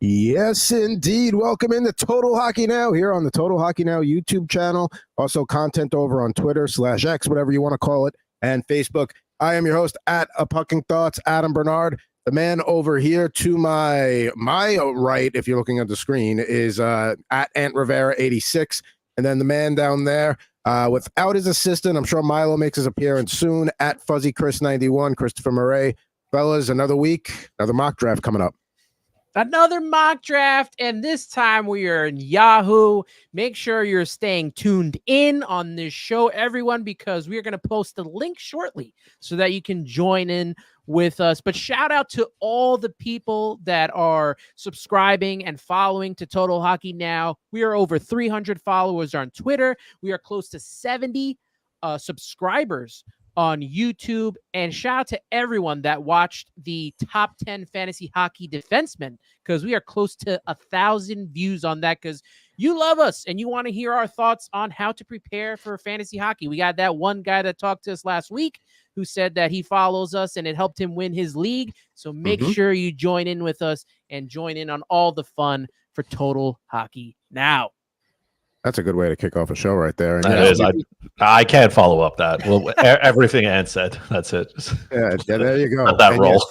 Yes, indeed. Welcome into Total Hockey Now here on the Total Hockey Now YouTube channel. Also content over on Twitter/X, whatever you want to call it, and Facebook. I am your host at A Pucking Thoughts, Adam Bernard. The man over here to my right, if you're looking at the screen, is at Ant Rivera 86. And then the man down there, without his assistant, I'm sure Milo makes his appearance soon, at Fuzzy Chris 91, Christopher Murray. Fellas, another week, another mock draft coming up. Another mock draft, and this time we are in Yahoo. Make sure you're staying tuned in on this show, everyone, because we are going to post a link shortly so that you can join in with us. But shout out to all the people that are subscribing and following to Total Hockey Now. We are over 300 followers on Twitter. We are close to 70 subscribers on YouTube, and shout out to everyone that watched the top 10 fantasy hockey defensemen, because we are close to 1,000 views on that, because you love us and you want to hear our thoughts on how to prepare for fantasy hockey. We got that one guy that talked to us last week who said that he follows us and it helped him win his league. So make sure you join in with us and join in on all the fun for Total Hockey Now. That's a good way to kick off a show right there. And that is. I can't follow up that. Well, everything Ann said. That's it. Yeah, there you go. That roll.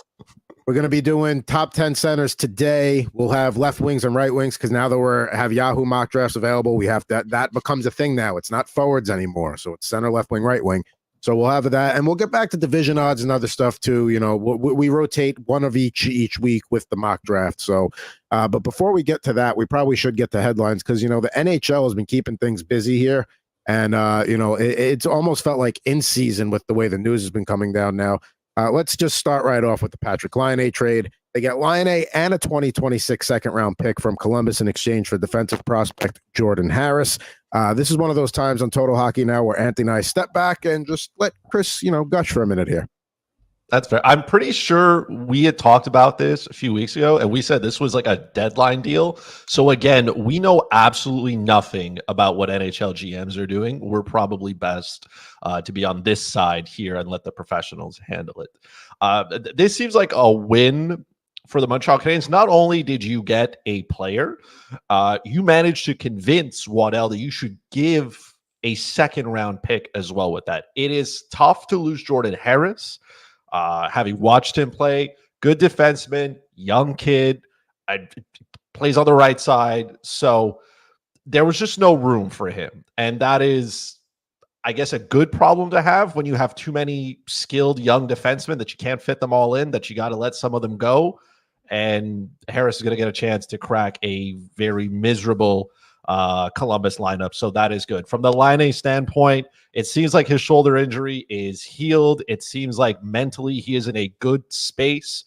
We're going to be doing top 10 centers today. We'll have left wings and right wings, because now that we have Yahoo mock drafts available, we have that becomes a thing now. It's not forwards anymore. So it's center, left wing, right wing. So we'll have that, and we'll get back to division odds and other stuff too. You know, we rotate one of each week with the mock draft. So, but before we get to that, we probably should get to headlines, because, you know, the NHL has been keeping things busy here, and you know, it's almost felt like in season with the way the news has been coming down now. Let's just start right off with the Patrik Laine trade. They get Laine and a 2026 second-round pick from Columbus in exchange for defensive prospect Jordan Harris. This is one of those times on Total Hockey Now where Anthony and I step back and just let Chris, you know, gush for a minute here. That's fair. I'm pretty sure we had talked about this a few weeks ago, and we said this was like a deadline deal. So again, we know absolutely nothing about what NHL GMs are doing. We're probably best to be on this side here and let the professionals handle it. This seems like a win for the Montreal Canadiens. Not only did you get a player, you managed to convince Waddell that you should give a second-round pick as well with that. It is tough to lose Jordan Harris. Having watched him play, good defenseman, young kid, plays on the right side. So there was just no room for him. And that is, I guess, a good problem to have when you have too many skilled young defensemen that you can't fit them all in, that you got to let some of them go. And Harris is going to get a chance to crack a very miserable Columbus lineup. So that is good. From the Laine standpoint, it seems like his shoulder injury is healed. It seems like mentally he is in a good space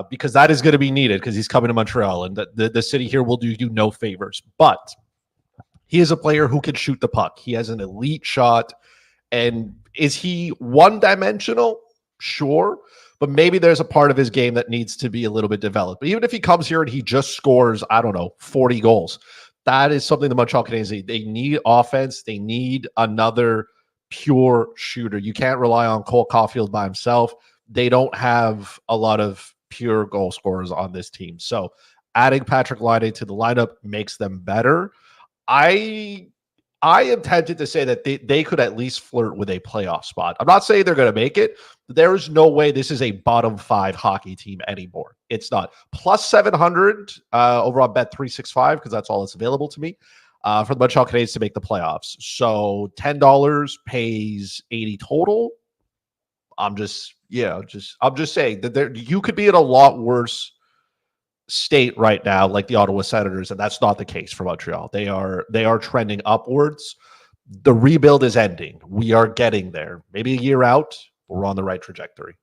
because that is going to be needed, because he's coming to Montreal, and the city here will do you no favors. But he is a player who can shoot the puck. He has an elite shot. And is he one-dimensional? Sure. But maybe there's a part of his game that needs to be a little bit developed. But even if he comes here and he just scores, I don't know, 40 goals, that is something the Montreal Canadiens need. They need offense. They need another pure shooter. You can't rely on Cole Caulfield by himself. They don't have a lot of pure goal scorers on this team. So adding Patrik Laine to the lineup makes them better. I am tempted to say that they could at least flirt with a playoff spot. I'm not saying they're going to make it. There is no way this is a bottom 5 hockey team anymore. It's not. Plus 700 over on Bet365, because that's all that's available to me, for the Montreal Canadiens to make the playoffs. So $10 pays 80 total. I'm just saying that you could be in a lot worse state right now, like the Ottawa Senators, and that's not the case for Montreal. They are trending upwards. The rebuild is ending. We are getting there. Maybe a year out, we're on the right trajectory.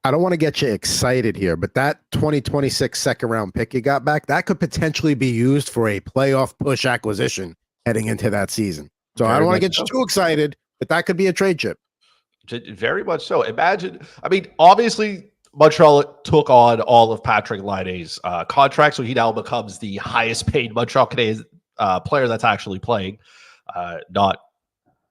I don't want to get you excited here, but that 2026 second round pick you got back, that could potentially be used for a playoff push acquisition heading into that season. So I don't want to get you too excited, but that could be a trade chip. Very much so. Imagine, I mean, obviously Montreal took on all of Patrik Laine's contract, so he now becomes the highest paid Montreal Canadiens player that's actually playing, not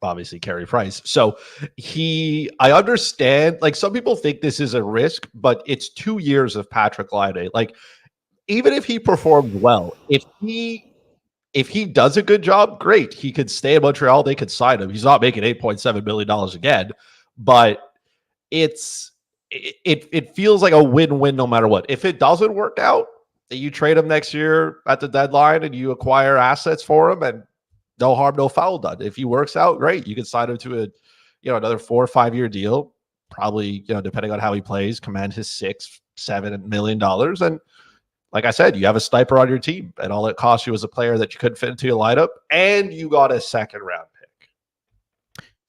obviously Carey Price. So I understand, like, some people think this is a risk, but it's 2 years of Patrik Laine. Like, even if he performed well, if he does a good job, great. He could stay in Montreal. They could sign him. He's not making $8.7 million again, but it feels like a win-win no matter what. If it doesn't work out, you trade him next year at the deadline and you acquire assets for him, and no harm, no foul done. If he works out, great. You can sign him to another 4 or 5 year deal, probably, depending on how he plays, command his $6-7 million. And like I said, you have a sniper on your team, and all it costs you is a player that you couldn't fit into your lineup, and you got a second round pick.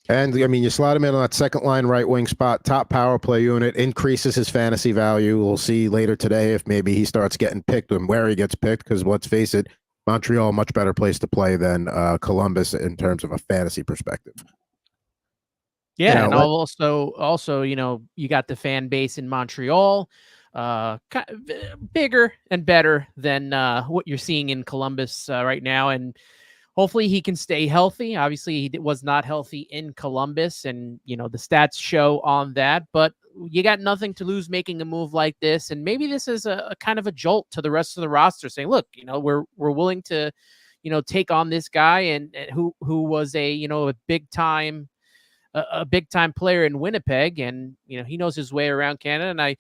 And I mean, you slot him in on that second line right wing spot, top power play unit, increases his fantasy value. We'll see later today if maybe he starts getting picked and where he gets picked, because let's face it, Montreal, a much better place to play than Columbus in terms of a fantasy perspective. Yeah, and also, you got the fan base in Montreal, bigger and better than what you're seeing in Columbus right now, and hopefully he can stay healthy. Obviously, he was not healthy in Columbus, and the stats show on that. But you got nothing to lose making a move like this, and maybe this is a kind of a jolt to the rest of the roster, saying, "Look, we're willing to, take on this guy and who was a big time player in Winnipeg, and he knows his way around Canada." And I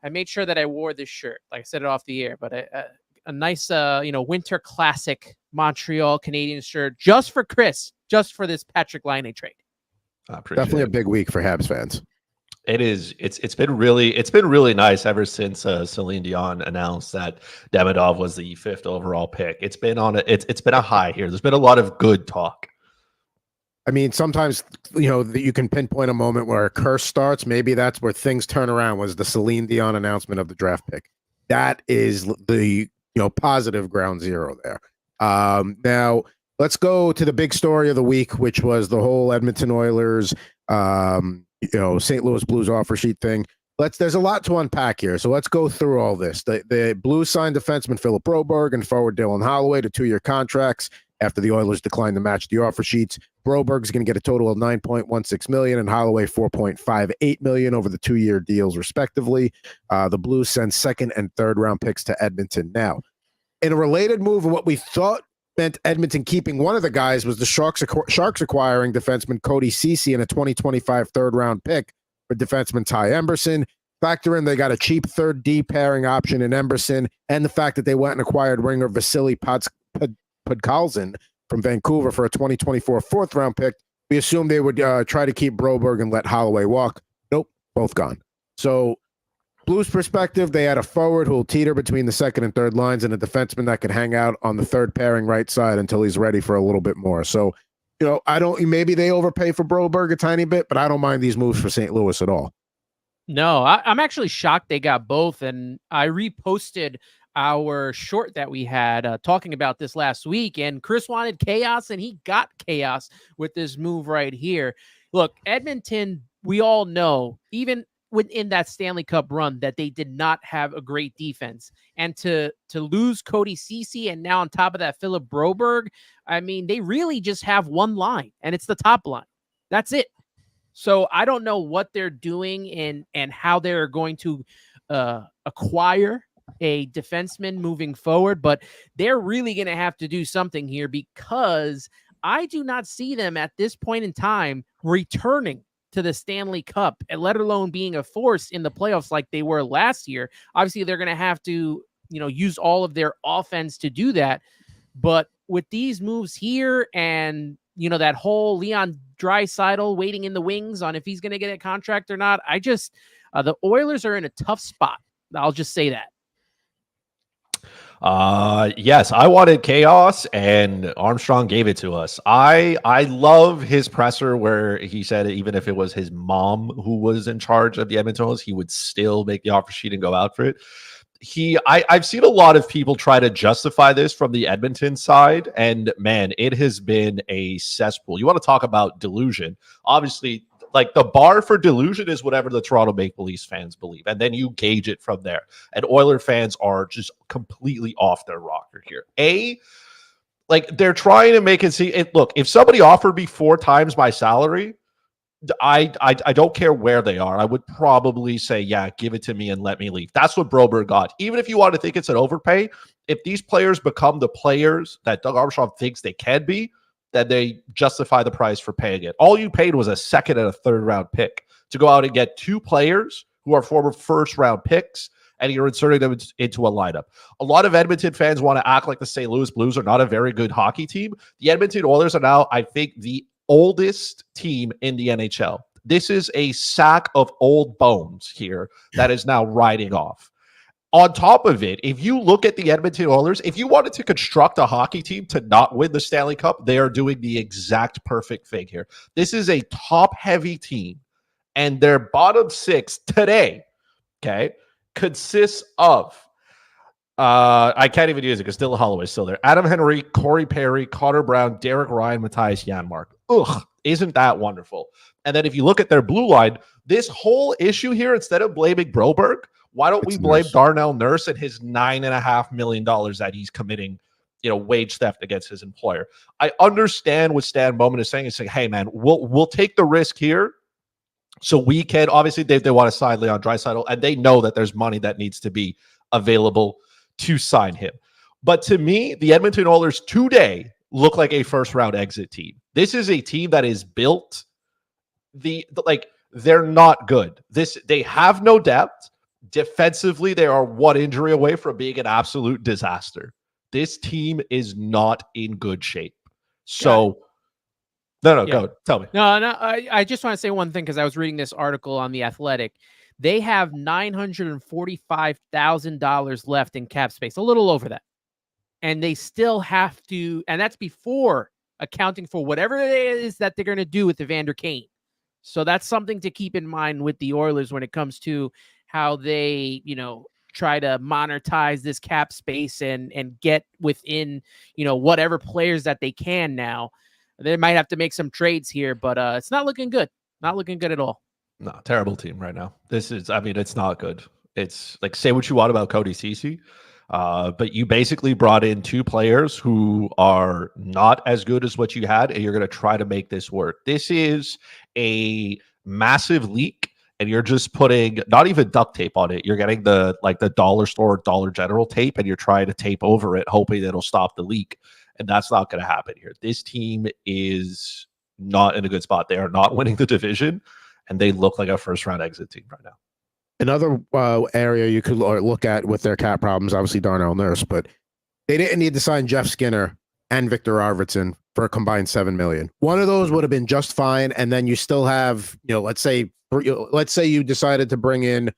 made sure that I wore this shirt, like I said it off the air, but a nice winter classic Montreal Canadiens shirt just for Chris, just for this Patrik Laine trade. Definitely a big week for Habs fans. It is. It's been really nice ever since Celine Dion announced that Demidov was the 5th overall pick. It's been a high here. There's been a lot of good talk. I mean, sometimes, you can pinpoint a moment where a curse starts. Maybe that's where things turn around, was the Celine Dion announcement of the draft pick. That is the, positive ground zero there. Now, let's go to the big story of the week, which was the whole Edmonton Oilers, St. Louis Blues offer sheet thing. There's a lot to unpack here, so let's go through all this. The Blues signed defenseman Philip Broberg and forward Dylan Holloway to 2-year contracts after the Oilers declined to match the offer sheets. Broberg's going to get a total of $9.16 million and Holloway $4.58 million over the 2-year deals, respectively. The Blues send 2nd and 3rd round picks to Edmonton. Now, in a related move, of what we thought meant Edmonton keeping one of the guys, was the Sharks acquiring defenseman Cody Ceci in a 2025 3rd round pick for defenseman Ty Emberson. Factor in they got a cheap 3rd D pairing option in Emberson, and the fact that they went and acquired winger Vasily Podkolzin from Vancouver for a 2024 4th round pick. We assumed they would try to keep Broberg and let Holloway walk. Nope, both gone. So, Blues perspective, they had a forward who will teeter between the 2nd and 3rd lines, and a defenseman that can hang out on the 3rd pairing right side until he's ready for a little bit more. So, maybe they overpay for Broberg a tiny bit, but I don't mind these moves for St. Louis at all. No, I'm actually shocked they got both, and I reposted our short that we had talking about this last week, and Chris wanted chaos, and he got chaos with this move right here. Look, Edmonton, we all know, even within that Stanley Cup run, that they did not have a great defense, and to lose Cody Ceci and now on top of that Philip Broberg, I mean, they really just have one line, and it's the top line. That's it. So I don't know what they're doing and how they're going to acquire a defenseman moving forward, but they're really going to have to do something here, because I do not see them at this point in time returning to the Stanley Cup, and let alone being a force in the playoffs like they were last year. Obviously, they're going to have to, use all of their offense to do that. But with these moves here, and that whole Leon Draisaitl waiting in the wings on if he's going to get a contract or not, the Oilers are in a tough spot. I'll just say that. Yes, I wanted chaos, and Armstrong gave it to us. I love his presser where he said even if it was his mom who was in charge of the Edmonton Oilers, he would still make the offer sheet and go out for it. I've seen a lot of people try to justify this from the Edmonton side, and man, it has been a cesspool. You want to talk about delusion? Obviously, like, the bar for delusion is whatever the Toronto Maple Leafs fans believe, and then you gauge it from there. And Oiler fans are just completely off their rocker here. They're trying to make it see it. Look, if somebody offered me 4 times my salary, I don't care where they are. I would probably say, yeah, give it to me and let me leave. That's what Broberg got. Even if you want to think it's an overpay, if these players become the players that Doug Armstrong thinks they can be, then they justify the price for paying it. All you paid was a second and a third round pick to go out and get 2 players who are former first round picks, and you're inserting them into a lineup. A lot of Edmonton fans want to act like the St. Louis Blues are not a very good hockey team. The Edmonton Oilers are now, I think, the oldest team in the NHL. This is a sack of old bones here that is now riding off. On top of it, if you look at the Edmonton Oilers, if you wanted to construct a hockey team to not win the Stanley Cup, they are doing the exact perfect thing here. This is a top-heavy team, and their bottom 6 today, okay, consists of, I can't even use it because Dylan Holloway is still there, Adam Henry, Corey Perry, Connor Brown, Derek Ryan, Matthias Janmark. Ugh, isn't that wonderful? And then if you look at their blue line, this whole issue here, instead of blaming Broberg, why don't we blame Darnell Nurse and his $9.5 million that he's committing, wage theft against his employer? I understand what Stan Bowman is saying. He's saying, hey, man, we'll take the risk here. So we can, obviously, they want to sign Leon Draisaitl, and they know that there's money that needs to be available to sign him. But to me, the Edmonton Oilers today look like a first-round exit team. This is a team that is built, they're not good. They have no depth. Defensively, they are one injury away from being an absolute disaster. This team is not in good shape. So, go tell me. No, I just want to say one thing because I was reading this article on The Athletic. They have $945,000 left in cap space, a little over that. And they still have to, and that's before accounting for whatever it is that they're going to do with Evander Kane. So that's something to keep in mind with the Oilers when it comes to how they, try to monetize this cap space and get within, whatever players that they can now. They might have to make some trades here, but it's not looking good. Not looking good at all. No, terrible team right now. It's not good. It's like, say what you want about Cody Ceci, but you basically brought in 2 players who are not as good as what you had, and you're going to try to make this work. This is a massive leak, and you're just putting not even duct tape on it. You're getting the dollar store, Dollar General tape, and you're trying to tape over it, hoping it'll stop the leak. And that's not going to happen here. This team is not in a good spot. They are not winning the division, and they look like a first-round exit team right now. Another area you could look at with their cap problems, obviously Darnell Nurse, but they didn't need to sign Jeff Skinner and Victor Arvidsson for a combined $7 million. One of those would have been just fine, and then you still have, let's say you decided to bring in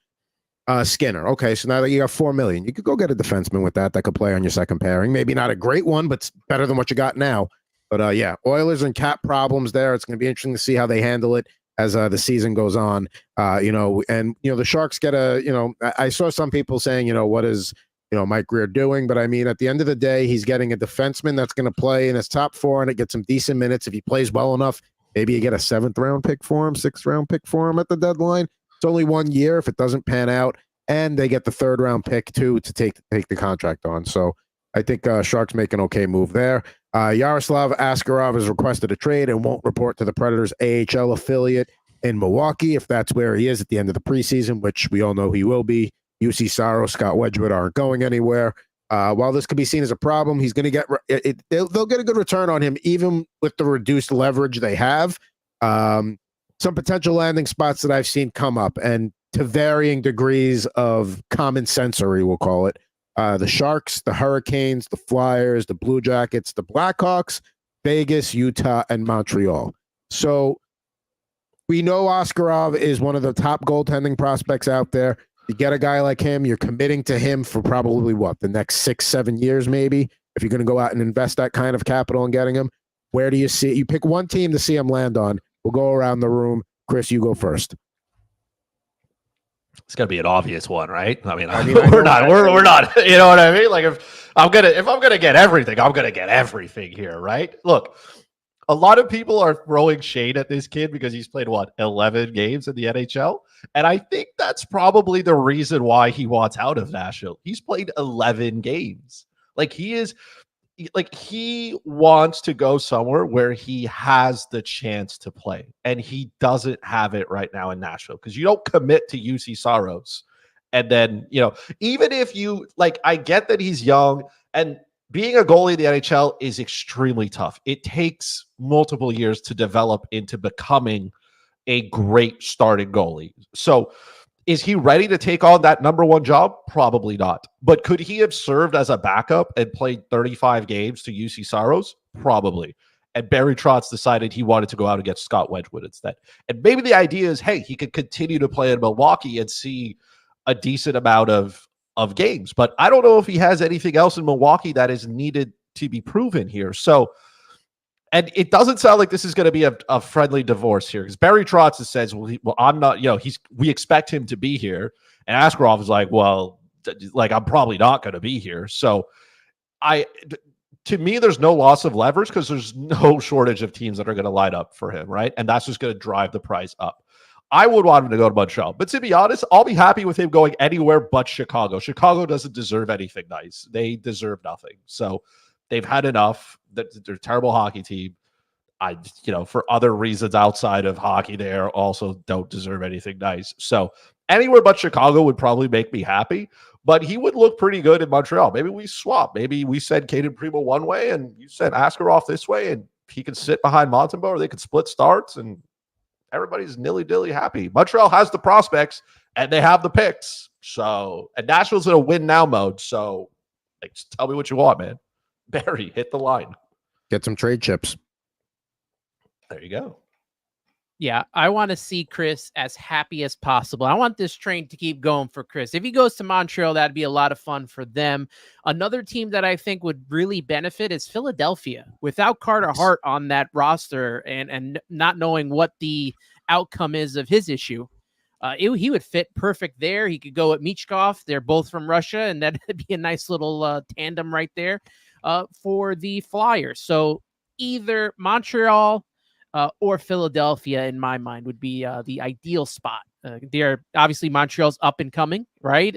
Skinner. Okay, so now that you got $4 million, you could go get a defenseman with that could play on your second pairing. Maybe not a great one, but better than what you got now. But Oilers and cap problems there. It's going to be interesting to see how they handle it as the season goes on. The Sharks get I saw some people saying, what is Mike Greer doing? But I mean, at the end of the day, he's getting a defenseman that's going to play in his top 4 and it gets some decent minutes. If he plays well enough, maybe you get a 7th round pick for him, 6th round pick for him at the deadline. It's only 1 year if it doesn't pan out, and they get the 3rd round pick too to take the contract on. So I think Sharks make an okay move there. Yaroslav Askarov has requested a trade and won't report to the Predators AHL affiliate in Milwaukee if that's where he is at the end of the preseason, which we all know he will be. UC Saros, Scott Wedgwood aren't going anywhere. While this could be seen as a problem, he's going to get they'll get a good return on him even with the reduced leverage they have. Some potential landing spots that I've seen come up, and to varying degrees of common sensory, we'll call it. The Sharks, the Hurricanes, the Flyers, the Blue Jackets, the Blackhawks, Vegas, Utah, and Montreal. So we know Askarov is one of the top goaltending prospects out there. You get a guy like him, you're committing to him for probably the next 6-7 years, maybe, if you're going to go out and invest that kind of capital in getting him. Where do you see? You pick one team to see him land on. We'll go around the room. Chris, you go first. It's gonna be an obvious one, right? I mean we're not. You know what I mean? Like if I'm gonna get everything, I'm gonna get everything here, right? Look, a lot of people are throwing shade at this kid because he's played 11 games in the NHL, and I think that's probably the reason why he wants out of Nashville. He's played 11 games. Like he is. like he wants to go somewhere where he has the chance to play, and he doesn't have it right now in Nashville because you don't commit to UC Saros. And then, even if you like, I get that he's young, and being a goalie in the NHL is extremely tough. It takes multiple years to develop into becoming a great starting goalie. So is he ready to take on that number one job? Probably not. But could he have served as a backup and played 35 games to UC Saros? Probably. And Barry Trotz decided he wanted to go out and get Scott Wedgwood instead. And maybe the idea is, hey, he could continue to play in Milwaukee and see a decent amount of games. But I don't know if he has anything else in Milwaukee that is needed to be proven here. So, and it doesn't sound like this is going to be a friendly divorce here, because Barry Trotz says, well, I'm not, we expect him to be here. And Askarov is like, well, I'm probably not going to be here. So to me, there's no loss of leverage because there's no shortage of teams that are going to line up for him, right? And that's just going to drive the price up. I would want him to go to Montreal. But to be honest, I'll be happy with him going anywhere but Chicago. Chicago doesn't deserve anything nice. They deserve nothing. So they've had enough. They're a terrible hockey team. For other reasons outside of hockey, they also don't deserve anything nice. So anywhere but Chicago would probably make me happy. But he would look pretty good in Montreal. Maybe we swap. Maybe we send Caden Primo one way and you send Askarov this way, and he can sit behind Montembeault, or they could split starts, and everybody's nilly-dilly happy. Montreal has the prospects, and they have the picks. So, and Nashville's in a win-now mode. So, just tell me what you want, man. Barry, hit the line. Get some trade chips. There you go. Yeah, I want to see Chris as happy as possible. I want this train to keep going for Chris. If he goes to Montreal, that'd be a lot of fun for them. Another team that I think would really benefit is Philadelphia. Without Carter Hart on that roster and not knowing what the outcome is of his issue, he would fit perfect there. He could go at Michkov. They're both from Russia, and that'd be a nice little tandem right there for the Flyers. So either Montreal or Philadelphia, in my mind, would be the ideal spot. They're obviously Montreal's up and coming, right?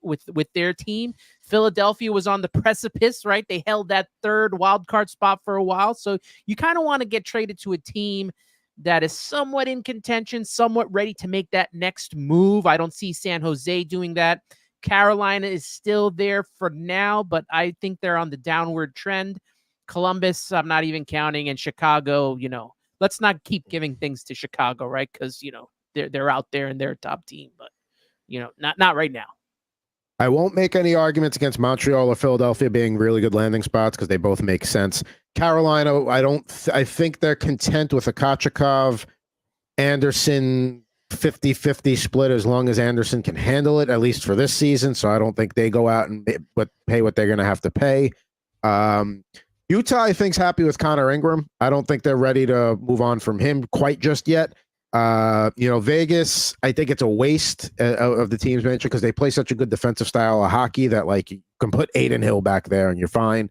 With their team. Philadelphia was on the precipice, right? They held that third wild card spot for a while. So you kind of want to get traded to a team that is somewhat in contention, somewhat ready to make that next move. I don't see San Jose doing that. Carolina is still there for now, but I think they're on the downward trend. Columbus, I'm not even counting, and Chicago, let's not keep giving things to Chicago, right? Because, they're out there and they're a top team, but, not right now. I won't make any arguments against Montreal or Philadelphia being really good landing spots because they both make sense. Carolina, I think they're content with a Kochekov, Anderson 50-50 split as long as Anderson can handle it, at least for this season. So I don't think they go out and pay what they're going to have to pay. Utah, I think, is happy with Connor Ingram. I don't think they're ready to move on from him quite just yet. Vegas, I think it's a waste of the teams mentioned because they play such a good defensive style of hockey that you can put Aiden Hill back there and you're fine.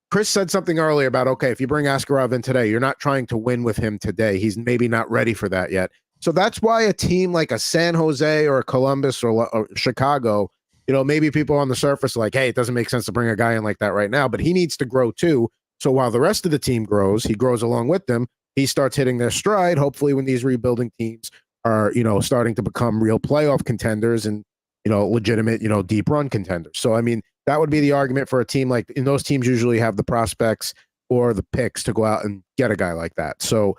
Chris said something earlier about, okay, if you bring Askarov in today, you're not trying to win with him today. He's maybe not ready for that yet. So that's why a team like a San Jose or a Columbus or Chicago, maybe people on the surface are like, hey, it doesn't make sense to bring a guy in like that right now, but he needs to grow too. So while the rest of the team grows, he grows along with them. He starts hitting their stride. Hopefully when these rebuilding teams are, starting to become real playoff contenders and, legitimate, deep run contenders. So, I mean, that would be the argument for a team and those teams usually have the prospects or the picks to go out and get a guy like that. So,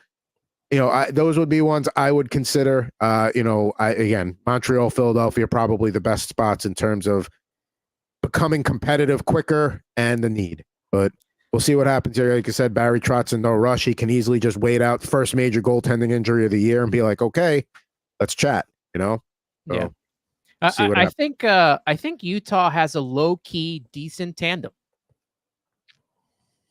those would be ones I would consider. Again, Montreal, Philadelphia, probably the best spots in terms of becoming competitive quicker and the need. But we'll see what happens here. Like I said, Barry Trotz in no rush. He can easily just wait out first major goaltending injury of the year and be like, okay, let's chat. So, yeah. I think Utah has a low key decent tandem.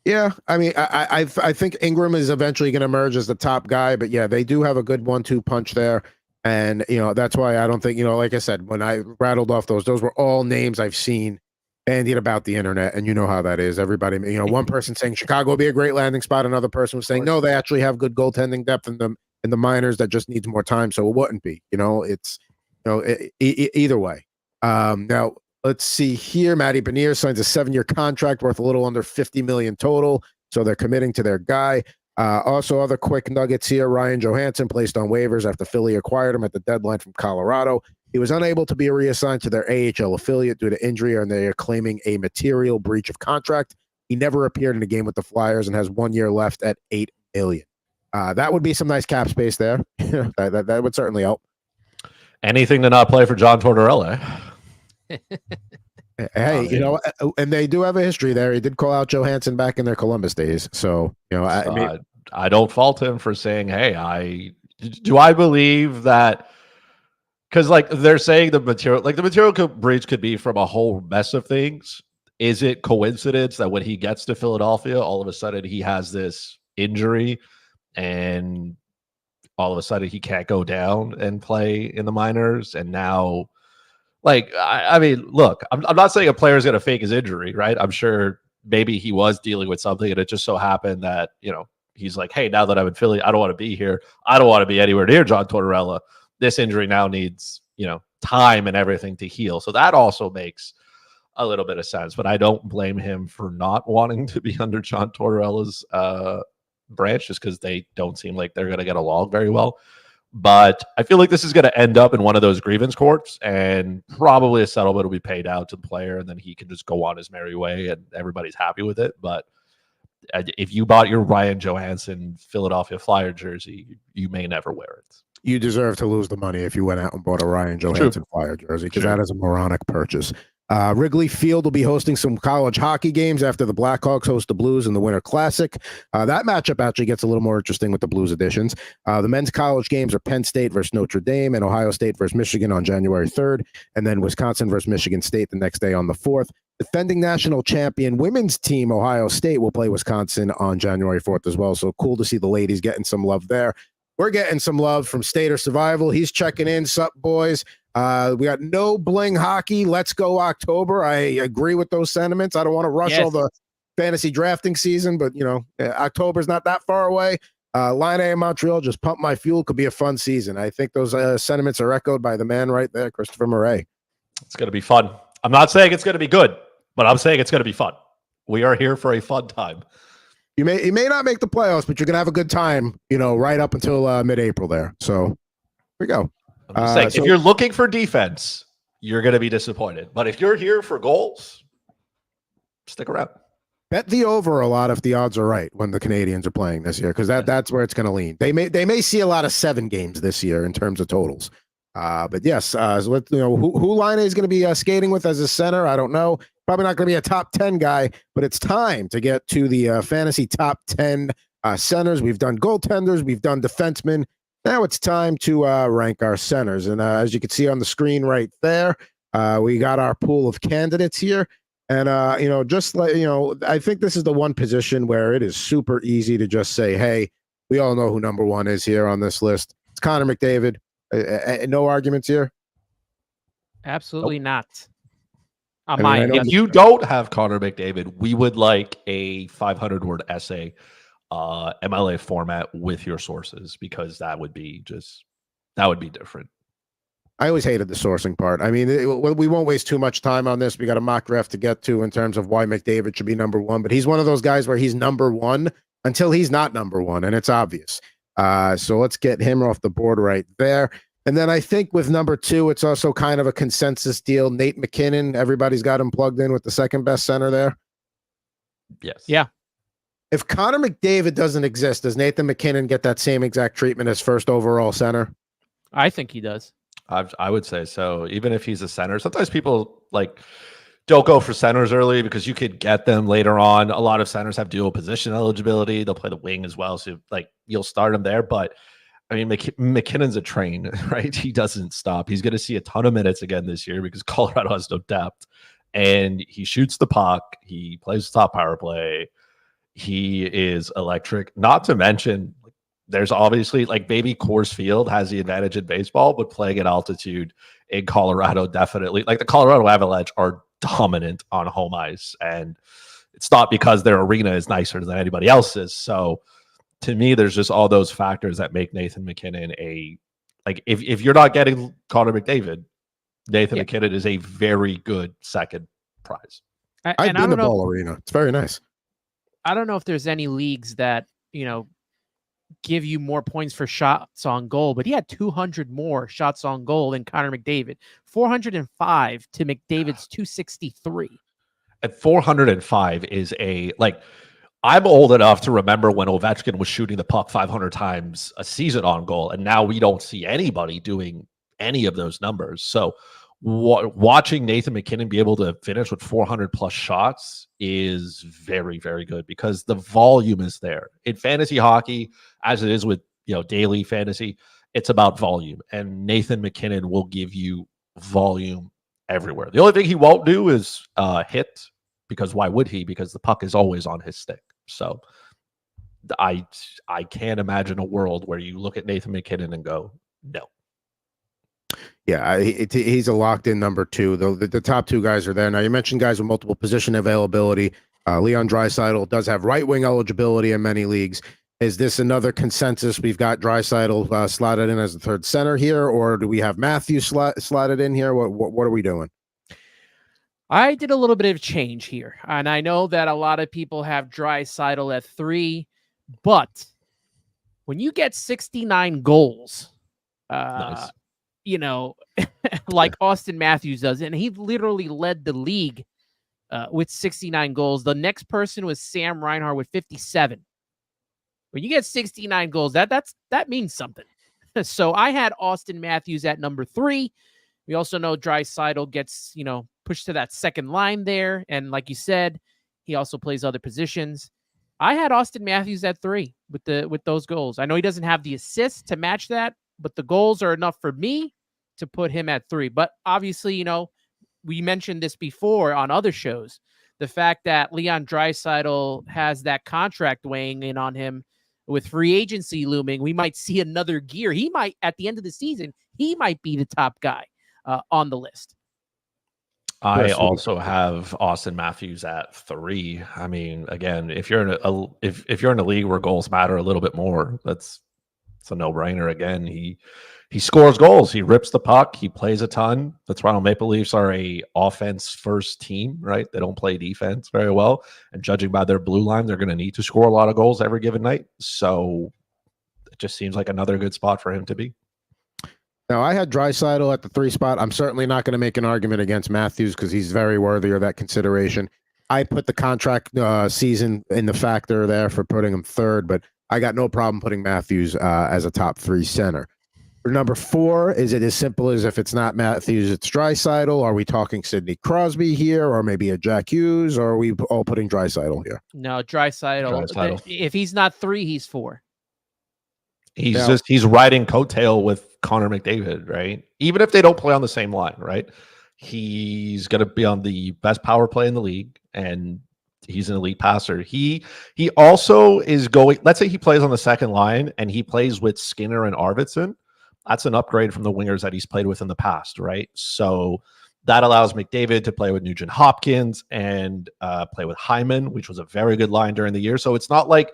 Yeah, I mean, I think Ingram is eventually going to emerge as the top guy, but yeah, they do have a good 1-2 punch there, and that's why I don't think like I said, when I rattled off those were all names I've seen bandied about the internet, and you know how that is. Everybody, one person saying Chicago would be a great landing spot, another person was saying no, they actually have good goaltending depth in the minors that just needs more time, so it wouldn't be. It's either way. Now Let's see here. Matty Benier signs a 7-year contract worth a little under $50 million total. So they're committing to their guy. Also, other quick nuggets here. Ryan Johansson placed on waivers after Philly acquired him at the deadline from Colorado. He was unable to be reassigned to their AHL affiliate due to injury, and they are claiming a material breach of contract. He never appeared in a game with the Flyers and has 1 year left at $8 million. That would be some nice cap space there. that would certainly help. Anything to not play for John Tortorella. Hey, and they do have a history there. He did call out Johansson back in their Columbus days. So, I don't fault him for saying, hey, I believe that, because like they're saying the material breach could be from a whole mess of things. Is it coincidence that when he gets to Philadelphia, all of a sudden he has this injury and all of a sudden he can't go down and play in the minors? And now, like, I mean, look, I'm not saying a player is going to fake his injury, right? I'm sure maybe he was dealing with something and it just so happened that, he's like, hey, now that I'm in Philly, I don't want to be here. I don't want to be anywhere near John Tortorella. This injury now needs, time and everything to heal. So that also makes a little bit of sense, but I don't blame him for not wanting to be under John Tortorella's branch just because they don't seem like they're going to get along very well. But I feel like this is going to end up in one of those grievance courts, and probably a settlement will be paid out to the player, and then he can just go on his merry way, and everybody's happy with it. But if you bought your Ryan Johansson Philadelphia Flyer jersey, you may never wear it. You deserve to lose the money if you went out and bought a Ryan Johansson Flyer jersey, because that is a moronic purchase. Wrigley Field will be hosting some college hockey games after the Blackhawks host the Blues in the Winter Classic. That matchup actually gets a little more interesting with the Blues editions. The men's college games are Penn State versus Notre Dame and Ohio State versus Michigan on January 3rd, and then Wisconsin versus Michigan State the next day on the 4th. Defending national champion women's team Ohio State will play Wisconsin on January 4th as well. So cool to see the ladies getting some love there. We're getting some love from Stater Survival. He's checking in. Sup, boys? We got no bling hockey. Let's go October. I agree with those sentiments. I don't want to rush all the fantasy drafting season, but October's not that far away. Laine in Montreal, just pump my fuel. Could be a fun season. I think those sentiments are echoed by the man right there, Christopher Murray. It's going to be fun. I'm not saying it's going to be good, but I'm saying it's going to be fun. We are here for a fun time. You may not make the playoffs, but you're going to have a good time, right up until mid-April there. So here we go. I'm saying, if you're looking for defense, you're going to be disappointed. But if you're here for goals, stick around. Bet the over a lot if the odds are right when the Canadiens are playing this year, because that's where it's going to lean. They may see a lot of 7 games this year in terms of totals. But yes, so who Laine is going to be skating with as a center, I don't know. Probably not going to be a top 10 guy, but it's time to get to the fantasy top 10 centers. We've done goaltenders, we've done defensemen. Now it's time to rank our centers. And as you can see on the screen right there, we got our pool of candidates here. And, I think this is the one position where it is super easy to just say, hey, we all know who number 1 is here on this list. It's Connor McDavid. No arguments here? Absolutely not. If you don't have Connor McDavid, we would like a 500-word essay, MLA format with your sources, because that would be different. I always hated the sourcing part. I mean, we won't waste too much time on this. We got a mock draft to get to in terms of why McDavid should be number 1, but he's one of those guys where he's number 1 until he's not number 1, and it's obvious. So let's get him off the board right there. And then I think with number 2, it's also kind of a consensus deal. Nate McKinnon, everybody's got him plugged in with the second best center there. Yes. Yeah. If Connor McDavid doesn't exist, does Nathan McKinnon get that same exact treatment as first overall center? I think he does. I would say so. Even if he's a center, sometimes people don't go for centers early because you could get them later on. A lot of centers have dual position eligibility. They'll play the wing as well. So you'll start him there. But I mean, McKinnon's a train, right? He doesn't stop. He's going to see a ton of minutes again this year because Colorado has no depth. And he shoots the puck. He plays the top power play. He is electric. Not to mention, there's obviously maybe Coors Field has the advantage in baseball, but playing at altitude in Colorado definitely. The Colorado Avalanche are dominant on home ice. And it's not because their arena is nicer than anybody else's. So to me, there's just all those factors that make Nathan McKinnon if you're not getting Connor McDavid, Nathan McKinnon is a very good second prize. I've been to Ball Arena. It's very nice. I don't know if there's any leagues that, give you more points for shots on goal, but he had 200 more shots on goal than Connor McDavid. 405 to McDavid's 263. At 405 is I'm old enough to remember when Ovechkin was shooting the puck 500 times a season on goal, and now we don't see anybody doing any of those numbers. So watching Nathan McKinnon be able to finish with 400 plus shots is very, very good because the volume is there. In fantasy hockey, as it is with daily fantasy, it's about volume, and Nathan McKinnon will give you volume everywhere. The only thing he won't do is hit, because why would he? Because the puck is always on his stick. So I can't imagine a world where you look at Nathan McKinnon and go, no. Yeah, he's a locked-in number 2. The top 2 guys are there. Now, you mentioned guys with multiple position availability. Leon Draisaitl does have right-wing eligibility in many leagues. Is this another consensus? We've got Draisaitl slotted in as the third center here, or do we have Matthews slotted in here? What are we doing? I did a little bit of change here, and I know that a lot of people have Draisaitl at 3, but when you get 69 goals, Nice. like Austin Matthews does, and he literally led the league with 69 goals. The next person was Sam Reinhart with 57. When you get 69 goals, that means something. So I had Austin Matthews at number 3. We also know Draisaitl gets, pushed to that second line there. And like you said, he also plays other positions. I had Austin Matthews at 3 with those goals. I know he doesn't have the assists to match that, but the goals are enough for me to put him at 3. But obviously, we mentioned this before on other shows. The fact that Leon Draisaitl has that contract weighing in on him with free agency looming, we might see another gear. He might, at the end of the season, he might be the top guy on the list. I also have Austin Matthews at 3. I mean, again, if you're in if you're in a league where goals matter a little bit more, it's a no-brainer. Again, he scores goals. He rips the puck. He plays a ton. The Toronto Maple Leafs are a offense-first team, right? They don't play defense very well. And judging by their blue line, they're going to need to score a lot of goals every given night. So it just seems like another good spot for him to be. Now, I had Draisaitl at the 3 spot. I'm certainly not going to make an argument against Matthews because he's very worthy of that consideration. I put the contract season in the factor there for putting him 3rd, but I got no problem putting Matthews as a top 3 center. For number 4, is it as simple as if it's not Matthews, it's Draisaitl? Are we talking Sidney Crosby here, or maybe a Jack Hughes, or are we all putting Draisaitl here? No, Draisaitl. If he's not 3, he's 4. He's riding coattail with Connor McDavid, right? Even if they don't play on the same line, right? He's going to be on the best power play in the league, and he's an elite passer. He also is going, let's say he plays on the second line and he plays with Skinner and Arvidsson. That's an upgrade from the wingers that he's played with in the past, right? So that allows McDavid to play with Nugent Hopkins and play with Hyman, which was a very good line during the year. So it's not like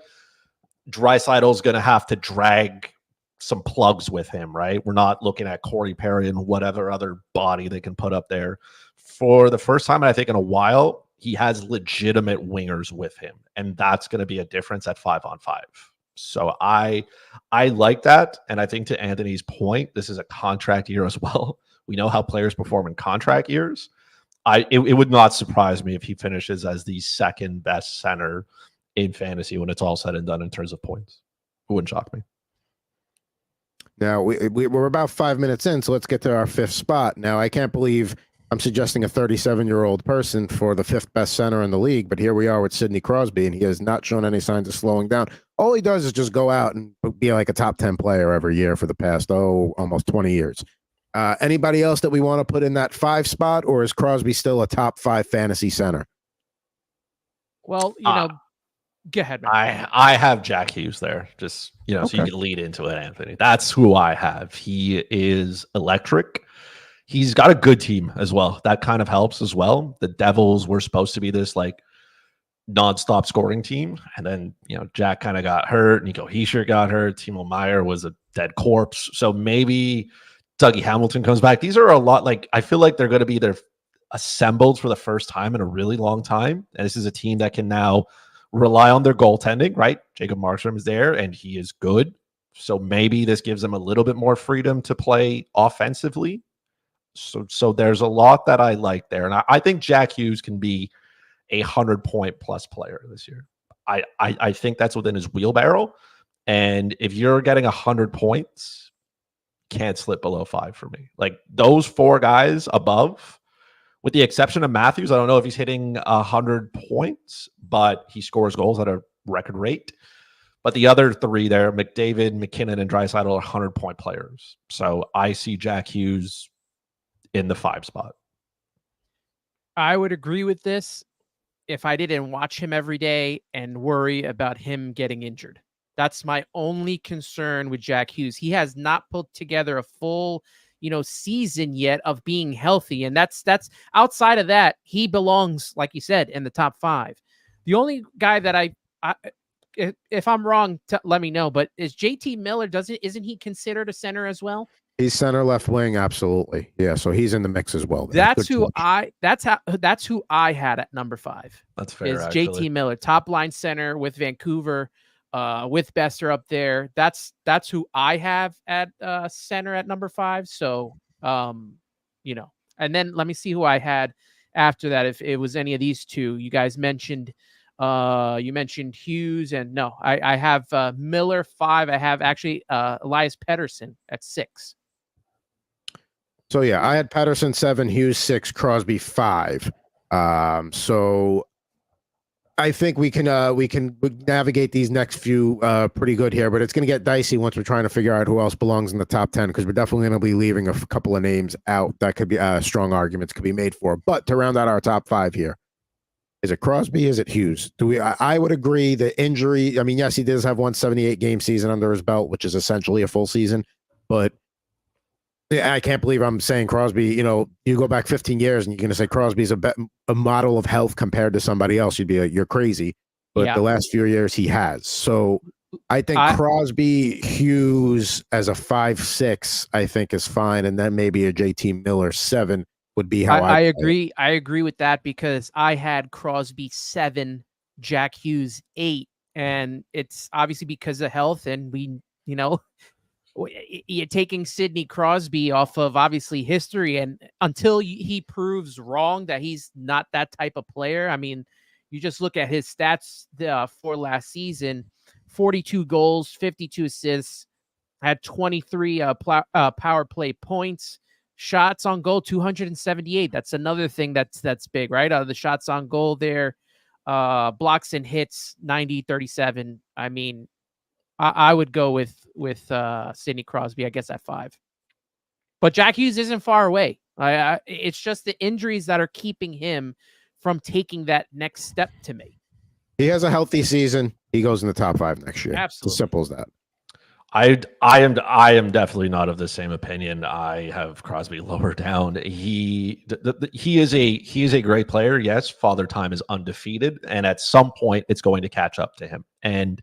Draisaitl's going to have to drag some plugs with him, right? We're not looking at Corey Perry and whatever other body they can put up there. For the first time, I think, in a while, he has legitimate wingers with him, and that's going to be a difference at 5-on-5. So I like that, and I think to Anthony's point, this is a contract year as well. We know how players perform in contract years. It would not surprise me if he finishes as the second best center in fantasy when it's all said and done in terms of points. It wouldn't shock me. Now, we're about 5 minutes in, so let's get to our 5th spot. Now, I can't believe I'm suggesting a 37-year-old person for the 5th best center in the league, but here we are with Sidney Crosby, and he has not shown any signs of slowing down. All he does is just go out and be like a top 10 player every year for the past, almost 20 years. Anybody else that we want to put in that 5 spot, or is Crosby still a top 5 fantasy center? Well, go ahead, man. I have Jack Hughes there, just so you can lead into it, Anthony. That's who I have. He is electric. He's got a good team as well. That kind of helps as well. The Devils were supposed to be this nonstop scoring team, and then Jack kind of got hurt. Nico Hischier got hurt. Timo Meier was a dead corpse. So maybe Dougie Hamilton comes back. These are a lot. Like, I feel like they're going to be assembled for the first time in a really long time. And this is a team that can now rely on their goaltending, right? Jacob Markstrom is there and he is good. So maybe this gives them a little bit more freedom to play offensively. So there's a lot that I like there. And I think Jack Hughes can be a 100-point plus player this year. I think that's within his wheelbarrow. And if you're getting 100 points, can't slip below 5 for me. Like those 4 guys above, with the exception of Matthews, I don't know if he's hitting 100 points, but he scores goals at a record rate. But the other 3 there, McDavid, McKinnon, and Draisaitl are 100-point players. So I see Jack Hughes in the 5 spot. I would agree with this if I didn't watch him every day and worry about him getting injured. That's my only concern with Jack Hughes. He has not put together a full season yet of being healthy. And that's outside of that, he belongs, like you said, in the top 5. The only guy that if I'm wrong, let me know, but is JT Miller, isn't he considered a center as well? He's center left wing. Absolutely. Yeah. So he's in the mix as well. That's who I had at number 5. That's fair. Is JT Miller, top line center with Vancouver, with Besser up there. That's who I have at center at number 5. So, and then let me see who I had after that. If it was any of these 2 you guys mentioned, you mentioned Hughes, and no, I have Miller 5. I have actually Elias Pettersson at 6. So yeah, I had Pettersson 7, Hughes 6, Crosby 5. So I think we can navigate these next few pretty good here, but it's going to get dicey once we're trying to figure out who else belongs in the top 10, because we're definitely going to be leaving a couple of names out that could be strong arguments could be made for. But to round out our top 5 here, is it Crosby? Is it Hughes? I would agree the injury. I mean, yes, he does have 178 game season under his belt, which is essentially a full season, but I can't believe I'm saying Crosby. You go back 15 years and you're going to say Crosby's a model of health compared to somebody else. You'd be like, you're crazy. But the last few years he has. So I think Crosby, Hughes as a 5-6, I think is fine. And then maybe a JT Miller 7 would be how I agree. I agree with that because I had Crosby 7, Jack Hughes 8. And it's obviously because of health. And you're taking Sidney Crosby off of obviously history, and until he proves wrong that he's not that type of player. I mean, you just look at his stats for last season: 42 goals, 52 assists, had 23 power play points, shots on goal 278. That's another thing that's big, right? Out of the shots on goal there, blocks and hits 90-37. I mean, I would go with Sidney Crosby, I guess, at 5. But Jack Hughes isn't far away. It's just the injuries that are keeping him from taking that next step to me. He has a healthy season. He goes in the top 5 next year. Absolutely. It's as simple as that. I am definitely not of the same opinion. I have Crosby lower down. He is a great player. Yes, Father Time is undefeated, and at some point it's going to catch up to him. And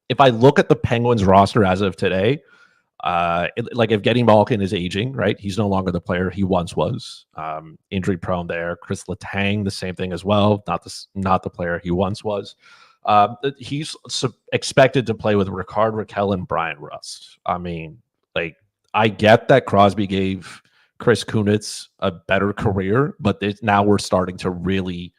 if I look at the Penguins roster as of today, like Evgeny Malkin is aging, right? He's no longer the player he once was. Injury prone there. Chris Letang, the same thing as well. Not the player he once was. He's expected to play with Rickard Rakell and Brian Rust. I mean, like, I get that Crosby gave Chris Kunitz a better career, but now we're starting to really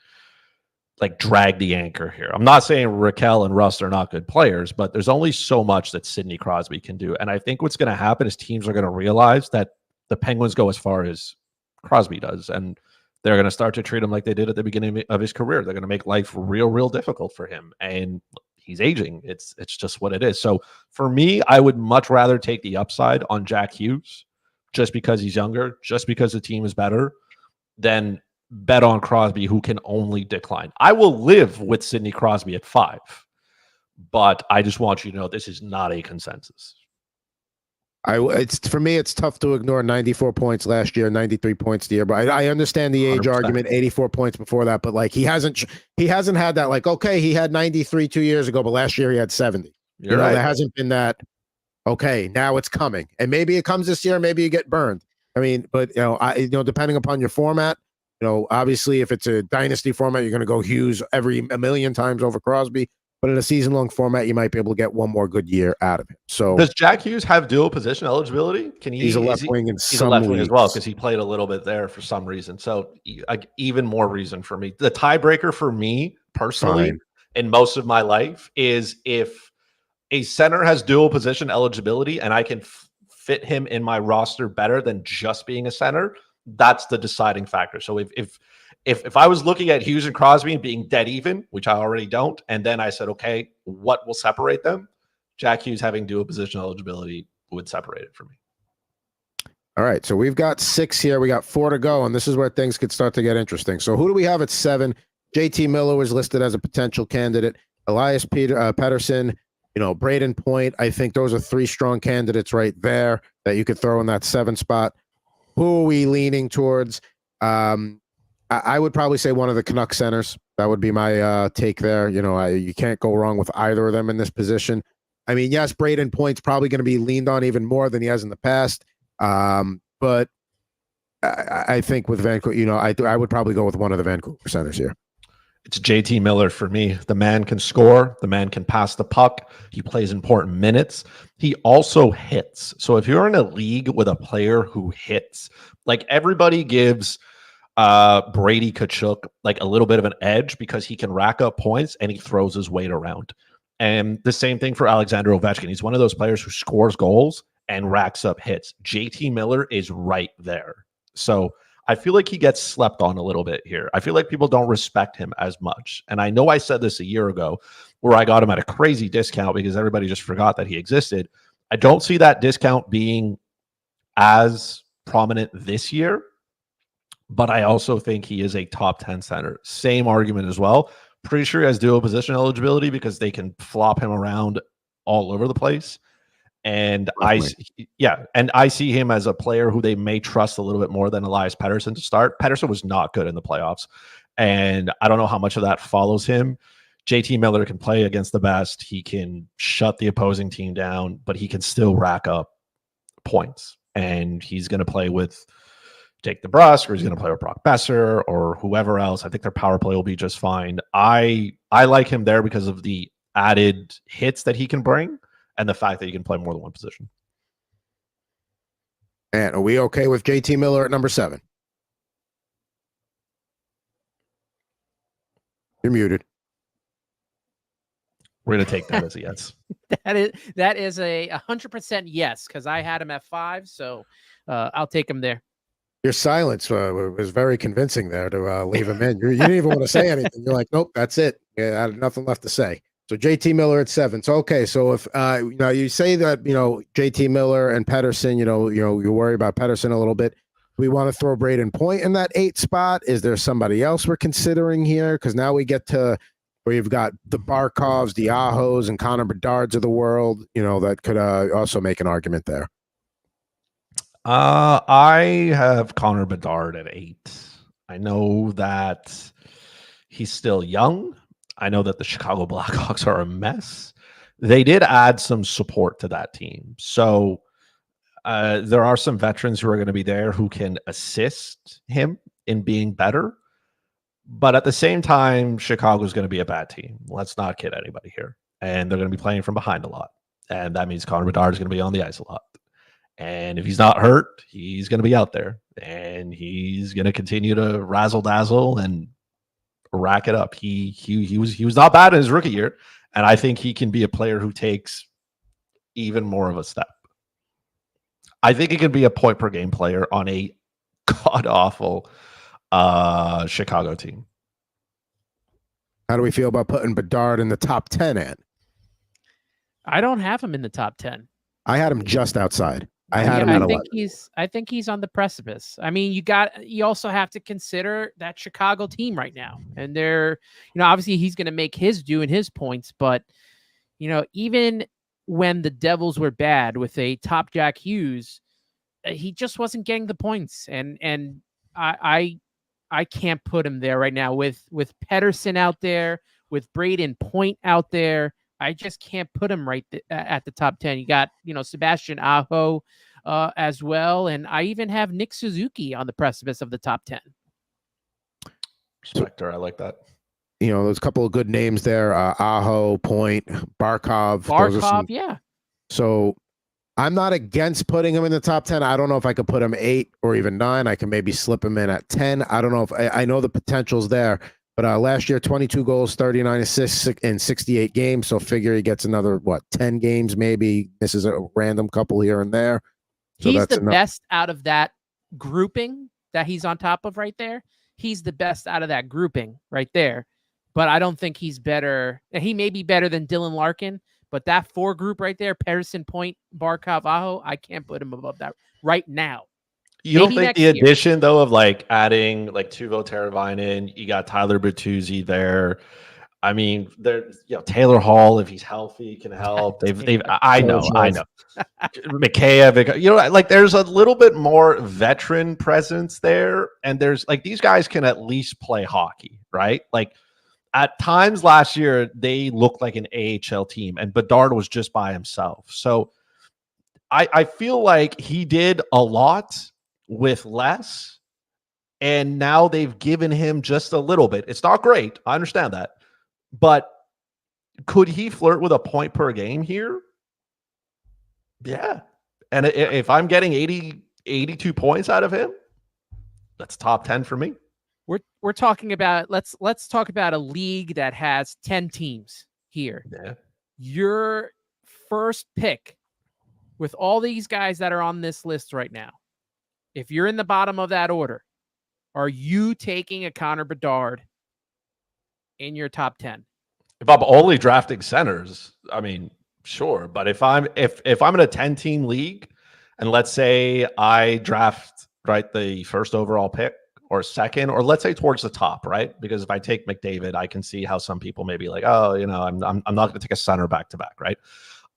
drag the anchor here. I'm not saying Rakell and Rust are not good players, but there's only so much that Sidney Crosby can do. And I think what's going to happen is teams are going to realize that the Penguins go as far as Crosby does. And they're going to start to treat him like they did at the beginning of his career. They're going to make life real difficult for him. And he's aging. It's just what it is. So for me, I would much rather take the upside on Jack Hughes just because he's younger, just because the team is better, than bet on Crosby, who can only decline. I will live with Sidney Crosby at 5, but I just want you to know this is not a consensus. For me, it's tough to ignore 94 points last year, 93 points the year. But I understand the age 100%. Argument, 84 points before that. But he hasn't had that. Okay, he had 93 2 years ago, but last year he had 70. You're right. There hasn't been that. Okay, now it's coming, and maybe it comes this year. Maybe you get burned. I mean, but depending upon your format, obviously if it's a dynasty format, you're going to go Hughes a million times over Crosby. But in a season-long format, you might be able to get one more good year out of him. So, does Jack Hughes have dual position eligibility? Can he? He's a left wing in he's some a left wing as well leagues. because he played a little bit there for some reason. So, even more reason for me. The tiebreaker for me personally, in most of my life, is if a center has dual position eligibility and I can fit him in my roster better than just being a center. That's the deciding factor. So if I was looking at Hughes and Crosby and being dead even, which I already don't, and then I said, okay, what will separate them? Jack Hughes having dual position eligibility would separate it for me. All right, so we've got 6 here. We got 4 to go, and this is where things could start to get interesting. So who do we have at 7? JT Miller was listed as a potential candidate. Elias Pettersson, Braden Point. I think those are 3 strong candidates right there that you could throw in that 7 spot. Who are we leaning towards? I would probably say one of the Canuck centers. That would be my take there. You can't go wrong with either of them in this position. I mean, yes, Braden Point's probably going to be leaned on even more than he has in the past. But I think with Vancouver, I would probably go with one of the Vancouver centers here. It's JT Miller for me. The man can score. The man can pass the puck. He plays important minutes. He also hits. So if you're in a league with a player who hits, like everybody gives Brady Tkachuk like a little bit of an edge because he can rack up points and he throws his weight around. And the same thing for Alexander Ovechkin. He's one of those players who scores goals and racks up hits. JT Miller is right there. So I feel like he gets slept on a little bit here. I feel like people don't respect him as much. And I know I said this a year ago where I got him at a crazy discount because everybody just forgot that he existed. I don't see that discount being as prominent this year, but I also think he is a top 10 center. Same argument as well. Pretty sure he has dual position eligibility because they can flop him around all over the place. And I see him as a player who they may trust a little bit more than Elias Pettersson to start. Pettersson was not good in the playoffs, and I don't know how much of that follows him. JT Miller can play against the best. He can shut the opposing team down, but he can still rack up points. And he's going to play with Jake DeBrusk, or he's going to play with Brock Besser, or whoever else. I think their power play will be just fine. I like him there because of the added hits that he can bring. And the fact that you can play more than one position. And are we okay with JT Miller at number 7? You're muted. We're going to take that as a yes. that is a 100% yes, because I had him at 5, so I'll take him there. Your silence was very convincing there to leave him in. You didn't even want to say anything. You're like, nope, that's it. Yeah, I had nothing left to say. So JT Miller at 7. So okay, so if you say that JT Miller and Pettersson, you worry about Pettersson a little bit. We want to throw Braden Point in that 8 spot. Is there somebody else we're considering here? Because now we get to where you've got the Barkovs, the Ahos, and Connor Bedards of the world. That could also make an argument there. I have Connor Bedard at 8. I know that he's still young. I know that the Chicago Blackhawks are a mess. They did add some support to that team. So there are some veterans who are going to be there who can assist him in being better. But at the same time, Chicago is going to be a bad team. Let's not kid anybody here. And they're going to be playing from behind a lot. And that means Connor Bedard is going to be on the ice a lot. And if he's not hurt, he's going to be out there. And he's going to continue to razzle-dazzle and rack it up. He was not bad in his rookie year, and I think he can be a player who takes even more of a step. I think he can be a point per game player on a god awful Chicago team. How do we feel about putting Bedard in the top 10? Ant? I don't have him in the top 10. I had him just outside. I had him at 11. I think he's on the precipice. I mean, you also have to consider that Chicago team right now. And they're, obviously he's going to make his due in his points, but even when the Devils were bad with a top Jack Hughes, he just wasn't getting the points. And I can't put him there right now with Pettersson out there, with Braden Point out there. I just can't put him right at the top 10. You got, Sebastian Aho. as well. And I even have Nick Suzuki on the precipice of the top 10. Spectre, I like that. You know, there's a couple of good names there. Aho, Point, Barkov. Barkov, yeah. So I'm not against putting him in the top 10. I don't know if I could put him 8 or even 9. I can maybe slip him in at 10. I don't know if I know the potential's there, but last year, 22 goals, 39 assists in 68 games. So figure he gets another, 10 games, maybe misses a random couple here and there. So he's the best out of that grouping that he's on top of right there. He's the best out of that grouping right there. But I don't think he's better. He may be better than Dylan Larkin, but that 4 group right there, Patterson, Point, Barkov, Aho, I can't put him above that right now. You don't think the addition, though, of like adding like Teuvo Teravainen, you got Tyler Bertuzzi there. I mean, there's Taylor Hall, if he's healthy, can help. I know. Mikheyev, like there's a little bit more veteran presence there, and there's like these guys can at least play hockey, right? Like at times last year, they looked like an AHL team, and Bedard was just by himself. So I feel like he did a lot with less, and now they've given him just a little bit. It's not great. I understand that. But could he flirt with a point per game here? Yeah. And if I'm getting 82 points out of him, that's top 10 for me. We're talking about let's talk about a league that has 10 teams here. Yeah. Your first pick with all these guys that are on this list right now, if you're in the bottom of that order, are you taking a Connor Bedard in your top 10? If I'm only drafting centers, I mean, sure. But if I'm in a 10-team league, and let's say I draft the first overall pick or second, or let's say towards the top, right? Because if I take McDavid, I can see how some people may be like, oh, I'm not going to take a center back to back, right?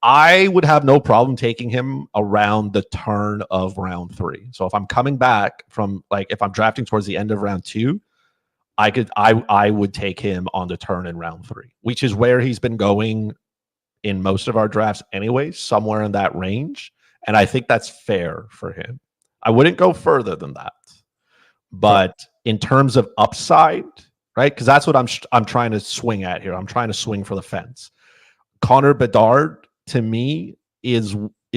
I would have no problem taking him around the turn of round 3. So if I'm coming back from if I'm drafting towards the end of round 2, I would take him on the turn in round 3, which is where he's been going in most of our drafts anyway, somewhere in that range. And I think that's fair for him. I wouldn't go further than that. But in terms of upside, right? Because that's what I'm trying to swing at here. I'm trying to swing for the fence. Connor Bedard, to me, is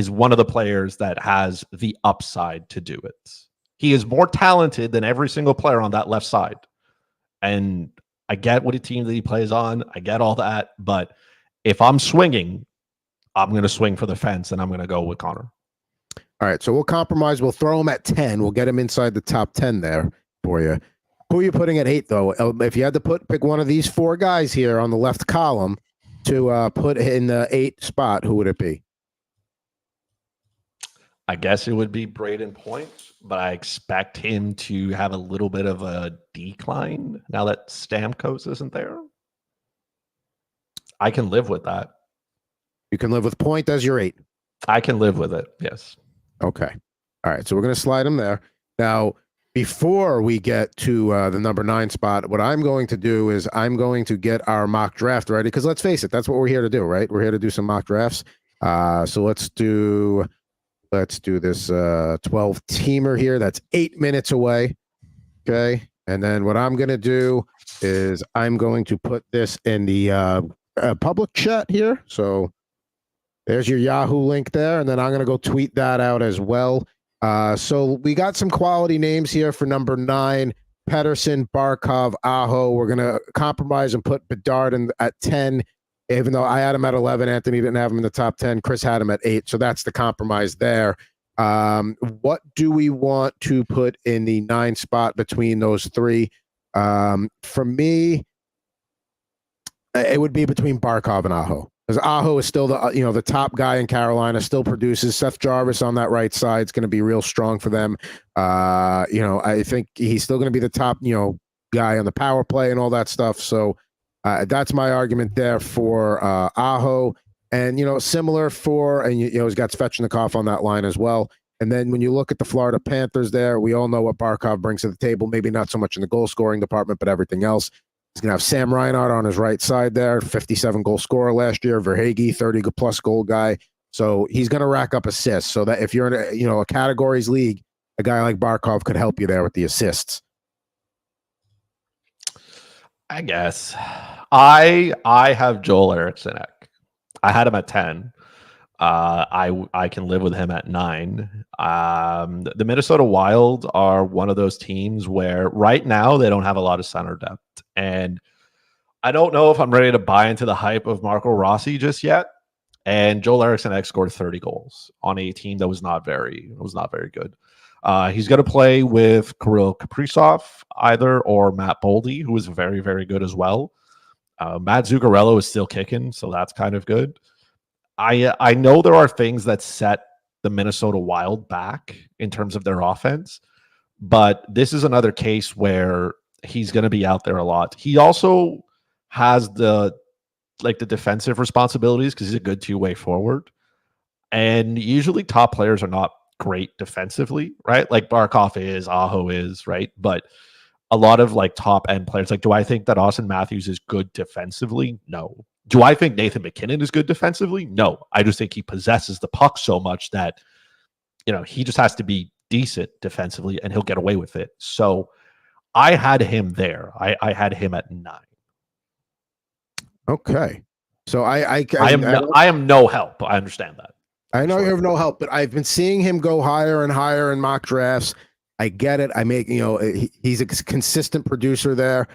one of the players that has the upside to do it. He is more talented than every single player on that left side. And I get what a team that he plays on. I get all that. But if I'm swinging, I'm going to swing for the fence, and I'm going to go with Connor. All right, so we'll compromise. We'll throw him at 10. We'll get him inside the top 10 there for you. Who are you putting at 8, though? If you had to pick one of these 4 guys here on the left column to put in the 8 spot, who would it be? I guess it would be Braden Point, but I expect him to have a little bit of a decline now that Stamkos isn't there. I can live with that. You can live with Point as your 8. I can live with it, yes. Okay. All right, so we're going to slide him there. Now, before we get to the number 9 spot, what I'm going to do is I'm going to get our mock draft ready, because let's face it, that's what we're here to do, right? We're here to do some mock drafts. So let's do this 12-teamer here. That's 8 minutes away. Okay. And then what I'm going to do is I'm going to put this in the public chat here. So there's your Yahoo link there. And then I'm going to go tweet that out as well. So we got some quality names here for number 9, Pedersen, Barkov, Aho. We're going to compromise and put Bedard at 10. Even though I had him at 11, Anthony didn't have him in the top 10. Chris had him at 8, so that's the compromise there. What do we want to put in the 9 spot between those 3? For me, it would be between Barkov and Aho, because Aho is still the top guy in Carolina, still produces. Seth Jarvis on that right side is going to be real strong for them. I think he's still going to be the top guy on the power play and all that stuff. So. That's my argument there for Aho, and similar for, and he's got Svechnikov on that line as well. And then when you look at the Florida Panthers there, we all know what Barkov brings to the table. Maybe not so much in the goal scoring department, but everything else. He's gonna have Sam Reinhart on his right side there, 57 goal scorer last year. Verhaeghe, 30+ goal guy. So he's going to rack up assists. So that if you're in a categories league, a guy like Barkov could help you there with the assists. I guess I have Joel Eriksson. I had him at 10. I can live with him at 9. The Minnesota Wild are one of those teams where right now they don't have a lot of center depth, and I don't know if I'm ready to buy into the hype of Marco Rossi just yet. And Joel Eriksson scored 30 goals on a team that was not very good. He's going to play with Kirill Kaprizov either or Matt Boldy, who is very, very good as well. Matt Zuccarello is still kicking, so that's kind of good. I know there are things that set the Minnesota Wild back in terms of their offense, but this is another case where he's going to be out there a lot. He also has the defensive responsibilities because he's a good two-way forward. And usually top players are not great defensively, right? Like Barkov is, Aho is, right? But a lot of top end players, do I think that Austin Matthews is good defensively? No. Do I think Nathan McKinnon is good defensively? No. I just think he possesses the puck so much that, he just has to be decent defensively and he'll get away with it. So I had him there. I had him at 9. Okay. So I am no help. I understand that. I know you have no help, but I've been seeing him go higher and higher in mock drafts. I get it. He's a consistent producer there.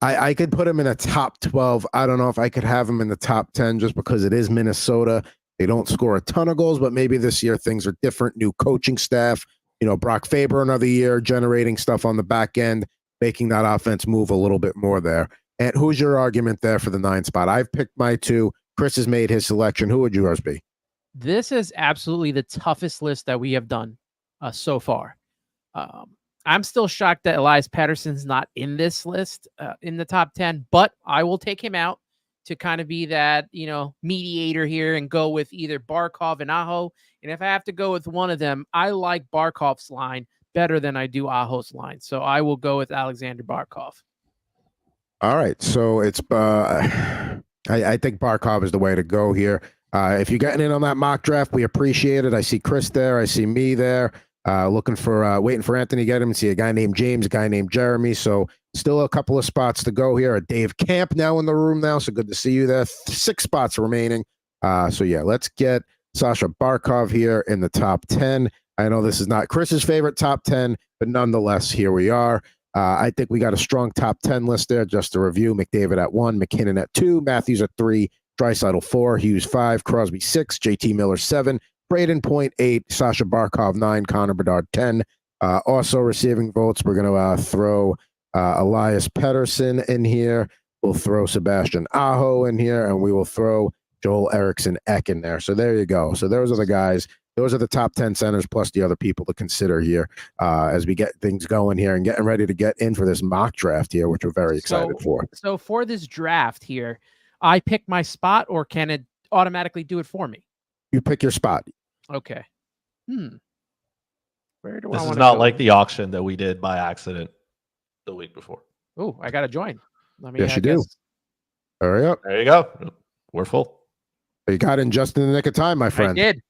I could put him in a top 12. I don't know if I could have him in the top 10 just because it is Minnesota. They don't score a ton of goals, but maybe this year things are different. New coaching staff, Brock Faber another year, generating stuff on the back end, making that offense move a little bit more there. And who's your argument there for the 9 spot? I've picked my 2. Chris has made his selection. Who would yours be? This is absolutely the toughest list that we have done so far. I'm still shocked that Elias Pettersson's not in this list in the top 10, but I will take him out to kind of be that, mediator here and go with either Barkov and Aho. And if I have to go with one of them, I like Barkov's line better than I do Aho's line. So I will go with Alexander Barkov. All right. So it's I think Barkov is the way to go here. If you're getting in on that mock draft, we appreciate it. I see Chris there. I see me there. Waiting for Anthony to get him and see a guy named James, a guy named Jeremy. So still a couple of spots to go here. Dave Camp now in the room now. So good to see you there. 6 spots remaining. So yeah, let's get Sasha Barkov here in the top 10. I know this is not Chris's favorite top 10, but nonetheless, here we are. I think we got a strong top 10 list there. Just to review: McDavid at 1, McKinnon at 2, Matthews at 3, Draisaitl 4, Hughes 5, Crosby 6, JT Miller 7, Braden Point 8, Sasha Barkov 9, Connor Bedard 10. Also receiving votes, we're going to throw Elias Pettersson in here. We'll throw Sebastian Aho in here, and we will throw Joel Eriksson Ek in there. So there you go. So those are the guys. Those are the top 10 centers plus the other people to consider here as we get things going here and getting ready to get in for this mock draft here, which we're very excited for. So for this draft here, I pick my spot, or can it automatically do it for me? You pick your spot. Okay. Where do this I is want to not go? Like the auction that we did by accident the week before. Oh, I got to join. Yes, you do. Hurry up. There you go. We're full. You got in just in the nick of time, my friend. I did.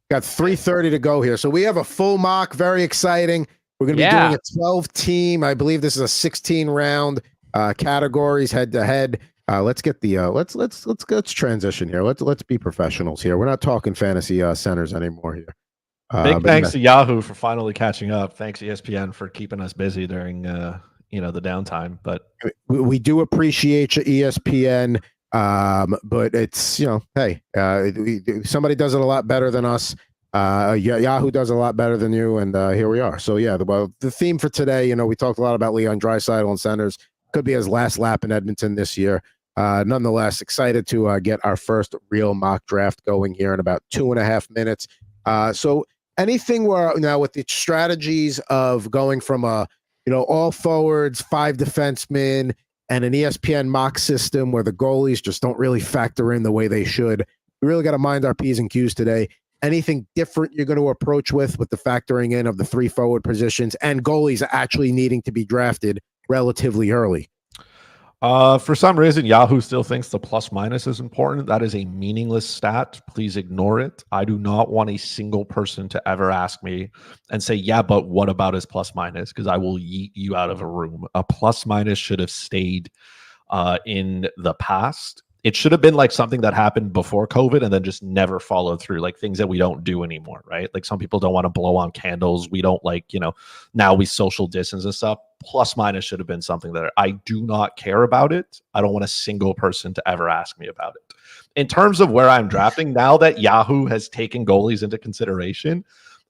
Got 3:30 to go here. So we have a full mock. Very exciting. We're going to be doing a 12 team. I believe this is a 16 round categories head to head. Let's get the let's transition here. Let's be professionals here. We're not talking fantasy centers anymore here. Big thanks to Yahoo for finally catching up. Thanks ESPN for keeping us busy during the downtime. But we do appreciate you, ESPN. But it's hey, somebody does it a lot better than us. Yahoo does a lot better than you, and here we are. So yeah, the theme for today, we talked a lot about Leon Draisaitl and centers. Could be his last lap in Edmonton this year. Nonetheless, excited to get our first real mock draft going here in about 2.5 minutes. So anything where now with the strategies of going from all forwards, 5 defensemen, and an ESPN mock system where the goalies just don't really factor in the way they should. We really got to mind our P's and Q's today. Anything different you're going to approach with the factoring in of the 3 forward positions and goalies actually needing to be drafted relatively early? For some reason, Yahoo still thinks the plus minus is important. That is a meaningless stat. Please ignore it. I do not want a single person to ever ask me and say, yeah, but what about his plus minus? Because I will yeet you out of a room. A plus minus should have stayed in the past. It should have been like something that happened before COVID and then just never followed through, like things that we don't do anymore, right? Like some people don't want to blow on candles. We don't like, now we social distance and stuff. Plus minus should have been something that I do not care about it. I don't want a single person to ever ask me about it. In terms of where I'm drafting, now that Yahoo has taken goalies into consideration,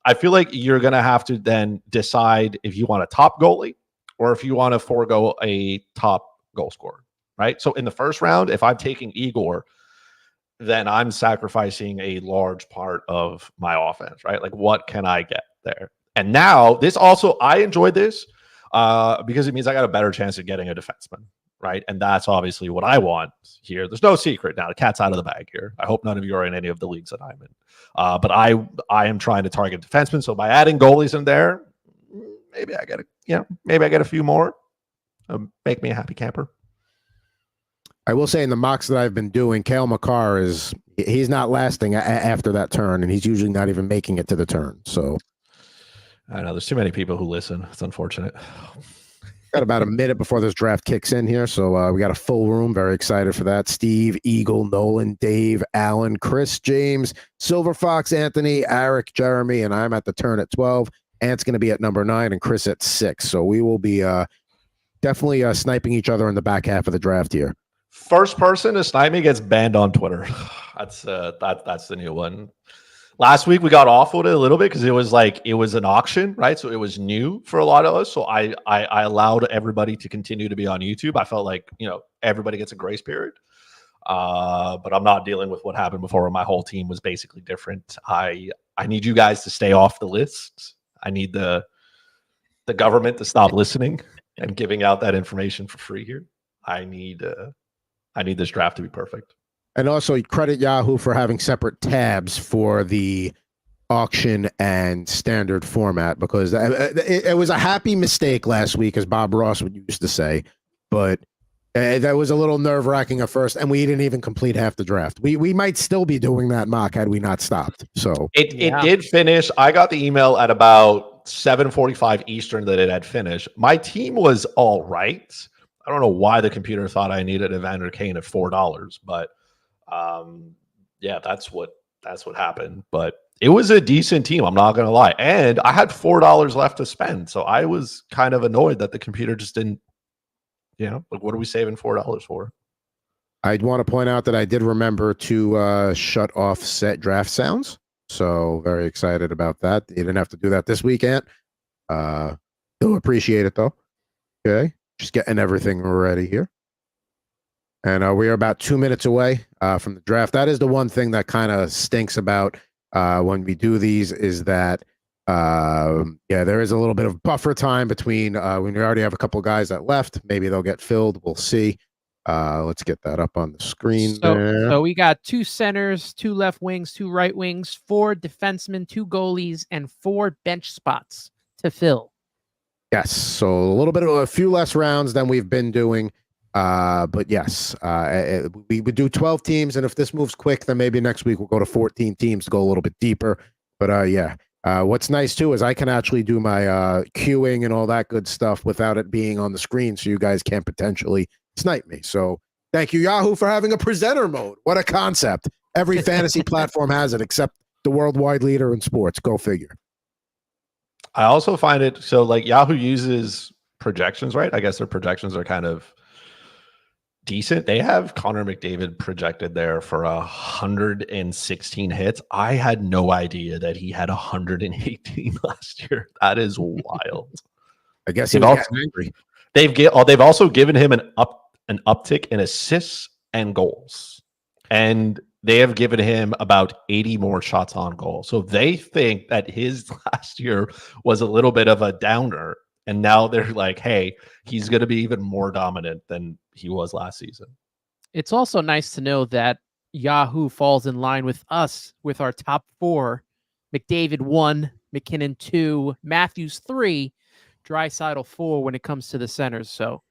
I feel like you're going to have to then decide if you want a top goalie or if you want to forego a top goal scorer. Right. So in the first round, if I'm taking Igor, then I'm sacrificing a large part of my offense. Right. Like, what can I get there? And now this also, I enjoyed this because it means I got a better chance of getting a defenseman. Right. And that's obviously what I want here. There's no secret now. The cat's out of the bag here. I hope none of you are in any of the leagues that I'm in. But I am trying to target defensemen. So by adding goalies in there, maybe I get a few more. Make me a happy camper. I will say in the mocks that I've been doing, Cale Makar he's not lasting after that turn, and he's usually not even making it to the turn. So I know there's too many people who listen. It's unfortunate. Got about a minute before this draft kicks in here, so we got a full room. Very excited for that. Steve, Eagle, Nolan, Dave, Alan, Chris, James, Silver Fox, Anthony, Eric, Jeremy, and I'm at the turn at 12. Ant's going to be at number 9 and Chris at 6. So we will be definitely sniping each other in the back half of the draft here. First person to snipe me gets banned on Twitter. That's the new one. Last week we got off with it a little bit because it was an auction, right? So it was new for a lot of us. So I allowed everybody to continue to be on YouTube. I felt like everybody gets a grace period. But I'm not dealing with what happened before where my whole team was basically different. I need you guys to stay off the list. I need the government to stop listening and giving out that information for free here. I need this draft to be perfect. And also credit Yahoo for having separate tabs for the auction and standard format, because it was a happy mistake last week, as Bob Ross would used to say, but that was a little nerve-wracking at first, and we didn't even complete half the draft. We might still be doing that mock had we not stopped. So it did finish. I got the email at about 7:45 Eastern that it had finished. My team was all right. I don't know why the computer thought I needed Evander Kane at $4, but that's what happened. But it was a decent team, I'm not gonna lie. And I had $4 left to spend. So I was kind of annoyed that the computer just didn't, like, what are we saving $4 for? I'd want to point out that I did remember to shut off set draft sounds. So very excited about that. You didn't have to do that this weekend. Still appreciate it though. Okay. Just getting everything ready here. And we are about 2 minutes away from the draft. That is the one thing that kind of stinks about when we do these, is that, there is a little bit of buffer time between when we already have a couple of guys that left. Maybe they'll get filled. We'll see. Let's get that up on the screen there. So we got 2 centers, 2 left wings, 2 right wings, 4 defensemen, 2 goalies, and 4 bench spots to fill. Yes, so a few less rounds than we've been doing, but yes, we would do 12 teams, and if this moves quick, then maybe next week we'll go to 14 teams to go a little bit deeper. But what's nice too is I can actually do my queuing and all that good stuff without it being on the screen, so you guys can't potentially snipe me. So thank you, Yahoo, for having a presenter mode. What a concept! Every fantasy platform has it except the worldwide leader in sports. Go figure. I also find it so, like, Yahoo uses projections, right? I guess their projections are kind of decent. They have Connor McDavid projected there for 116 hits. I had no idea that he had 118 last year. That is wild. I guess he was angry. They've also given him an uptick in assists and goals, and they have given him about 80 more shots on goal. So they think that his last year was a little bit of a downer. And now they're like, hey, he's going to be even more dominant than he was last season. It's also nice to know that Yahoo falls in line with us with our top 4. McDavid 1, McKinnon 2, Matthews 3, Draisaitl 4 when it comes to the centers. So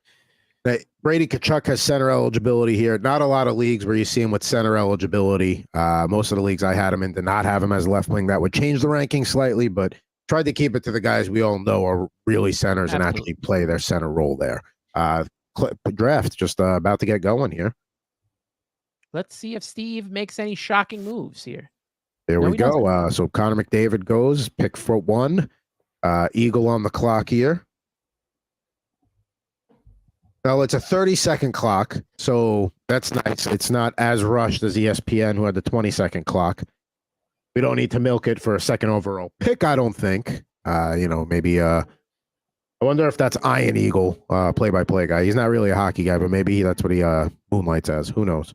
Brady Tkachuk has center eligibility here. Not a lot of leagues where you see him with center eligibility. Most of the leagues I had him in did not have him as left wing. That would change the ranking slightly, but tried to keep it to the guys we all know are really centers and actually play their center role there. Draft just about to get going here. Let's see if Steve makes any shocking moves here. There we go. So Connor McDavid goes, pick for 1. Eagle on the clock here. Well, it's a 30-second clock, so that's nice. It's not as rushed as ESPN, who had the 20-second clock. We don't need to milk it for a second overall pick, I don't think. Maybe I wonder if that's Iron Eagle, play-by-play guy. He's not really a hockey guy, but maybe that's what he moonlights as. Who knows?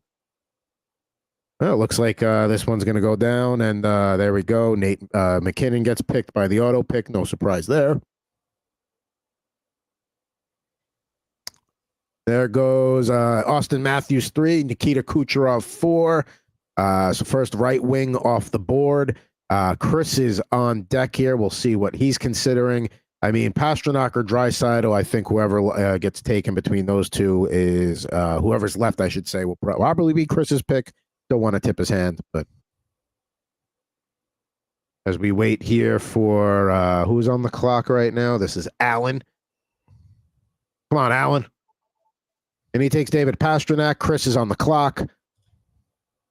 Well, it looks like this one's going to go down, and there we go. Nate McKinnon gets picked by the auto pick. No surprise there. There goes Austin Matthews 3, Nikita Kucherov 4. So first right wing off the board. Chris is on deck here. We'll see what he's considering. I mean, Pastrnak or Draisaitl, I think whoever gets taken between those two is whoever's left, I should say, will probably be Chris's pick. Don't want to tip his hand, but as we wait here for who's on the clock right now, this is Allen. Come on, Allen. And he takes David Pastrnak. Chris is on the clock.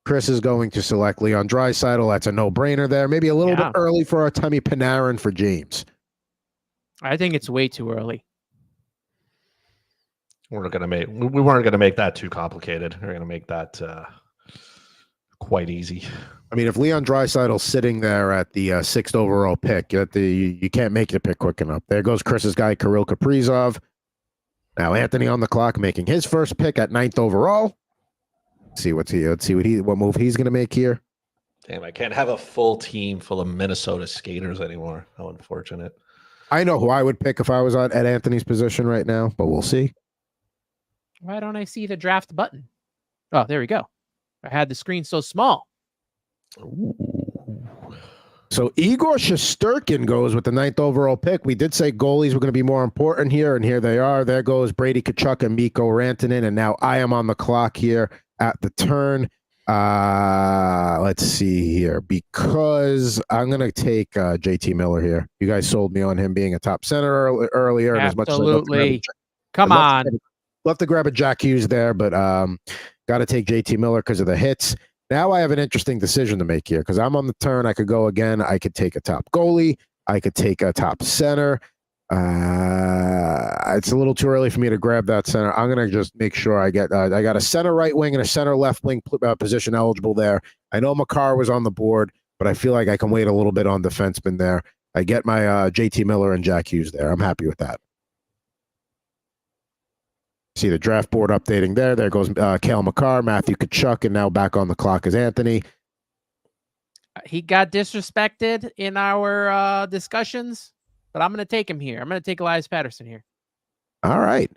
Chris is going to select Leon Draisaitl. That's a no-brainer there. Maybe a little bit early for Artemi Panarin for James. I think it's way too early. We weren't going to make that too complicated. We're going to make that quite easy. I mean, if Leon Draisaitl's sitting there at the 6th overall pick, you can't make the pick quick enough. There goes Chris's guy, Kirill Kaprizov. Now Anthony on the clock, making his first pick at 9th overall. Let's see what move he's going to make here. Damn, I can't have a full team full of Minnesota skaters anymore. How unfortunate. I know who I would pick if I was at Anthony's position right now, but we'll see. Why don't I see the draft button? Oh, there we go. I had the screen so small. Ooh. So Igor Shesterkin goes with the 9th overall pick. We did say goalies were going to be more important here, and here they are. There goes Brady Tkachuk and Mikko Rantanen, and now I am on the clock here at the turn. Let's see here, because I'm going to take JT Miller here. You guys sold me on him being a top center earlier. Absolutely. Come on. Love to grab a Jack Hughes there, but got to take JT Miller because of the hits. Now I have an interesting decision to make here because I'm on the turn. I could go again. I could take a top goalie. I could take a top center. It's a little too early for me to grab that center. I'm going to just make sure I get I got a center right wing and a center left wing position eligible there. I know Makar was on the board, but I feel like I can wait a little bit on defenseman there. I get my JT Miller and Jack Hughes there. I'm happy with that. See the draft board updating there. There goes Cale Makar, Matthew Tkachuk, and now back on the clock is Anthony. He got disrespected in our discussions, but I'm going to take him here. I'm going to take Elias Patterson here. All right.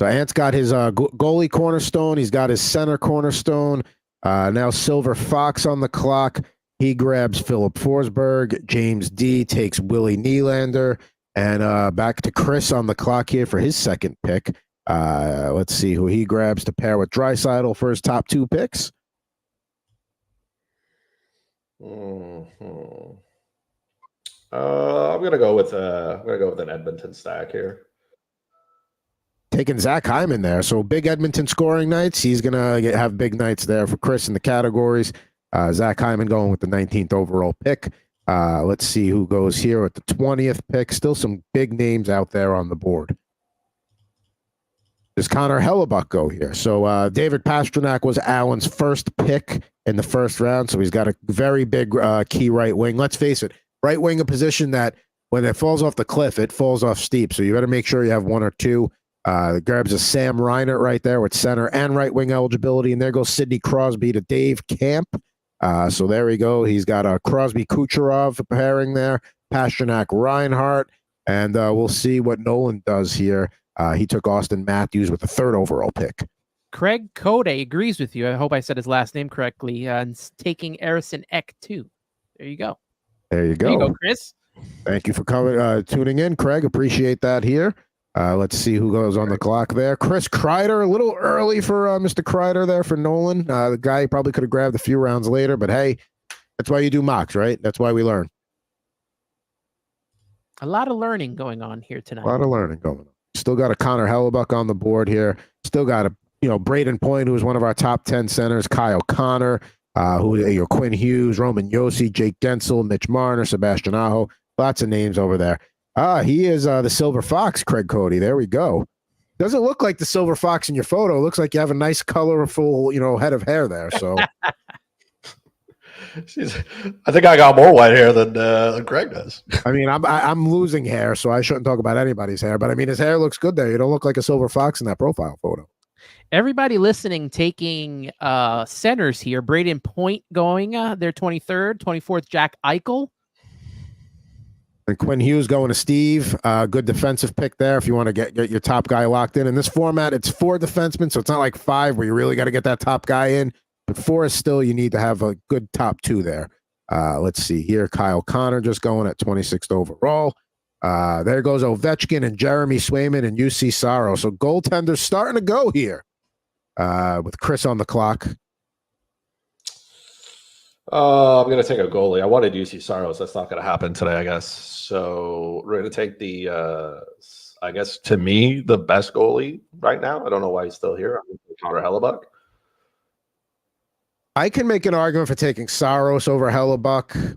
So Ant's got his goalie cornerstone. He's got his center cornerstone. Now Silver Fox on the clock. He grabs Philip Forsberg. James D takes Willie Nylander. And back to Chris on the clock here for his second pick. Let's see who he grabs to pair with Draisaitl for his top 2 picks. Mm-hmm. I'm gonna go with an Edmonton stack here. Taking Zach Hyman there, so big Edmonton scoring nights. He's gonna have big nights there for Chris in the categories. Zach Hyman going with the 19th overall pick. Let's see who goes here at the 20th pick. Still some big names out there on the board. Does Connor Hellebuck go here? So David Pastrnak was Allen's first pick in the first round, so he's got a very big key right wing. Let's face it, right wing, a position that when it falls off the cliff, it falls off steep. So you better make sure you have 1 or 2. Grabs a Sam Reinert right there with center and right wing eligibility, and there goes Sidney Crosby to Dave Camp. So there we go. He's got a Crosby Kucherov pairing there, Pastrnak Reinhart, and we'll see what Nolan does here. He took Austin Matthews with the 3rd overall pick. Craig Code agrees with you. I hope I said his last name correctly. And taking Arison Eck too. There you go. There you go. There you go, Chris. Thank you for coming, tuning in, Craig. Appreciate that here. Let's see who goes on the clock there. Chris Kreider, a little early for Mr. Kreider there for Nolan. The guy probably could have grabbed a few rounds later, but hey, that's why you do mocks, right? That's why we learn. A lot of learning going on here tonight. A lot of learning going on. Still got a Connor Hellebuck on the board here. Still got a Braden Point, who was one of our top 10 centers. Kyle Connor, Quinn Hughes, Roman Yossi, Jake Gensel, Mitch Marner, Sebastian Aho. Lots of names over there. He is the Silver Fox, Craig Cody. There we go. Doesn't look like the Silver Fox in your photo. It looks like you have a nice, colorful, head of hair there. So, I think I got more white hair than Craig does. I mean, I'm losing hair, so I shouldn't talk about anybody's hair. But I mean, his hair looks good there. You don't look like a Silver Fox in that profile photo. Everybody listening, taking centers here. Braden Point going their 23rd, 24th. Jack Eichel. And Quinn Hughes going to Steve. Good defensive pick there if you want to get your top guy locked in. In this format, it's 4 defensemen, so it's not like 5 where you really got to get that top guy in. But 4 is still, you need to have a good top 2 there. Let's see here. Kyle Connor just going at 26th overall. There goes Ovechkin and Jeremy Swayman and UC Saros. So goaltenders starting to go here with Chris on the clock. I'm going to take a goalie. I wanted UC Saros. That's not going to happen today, I guess. So we're going to take the, I guess, to me, the best goalie right now. I don't know why he's still here. I'm going to take Connor Hellebuck. I can make an argument for taking Saros over Hellebuck.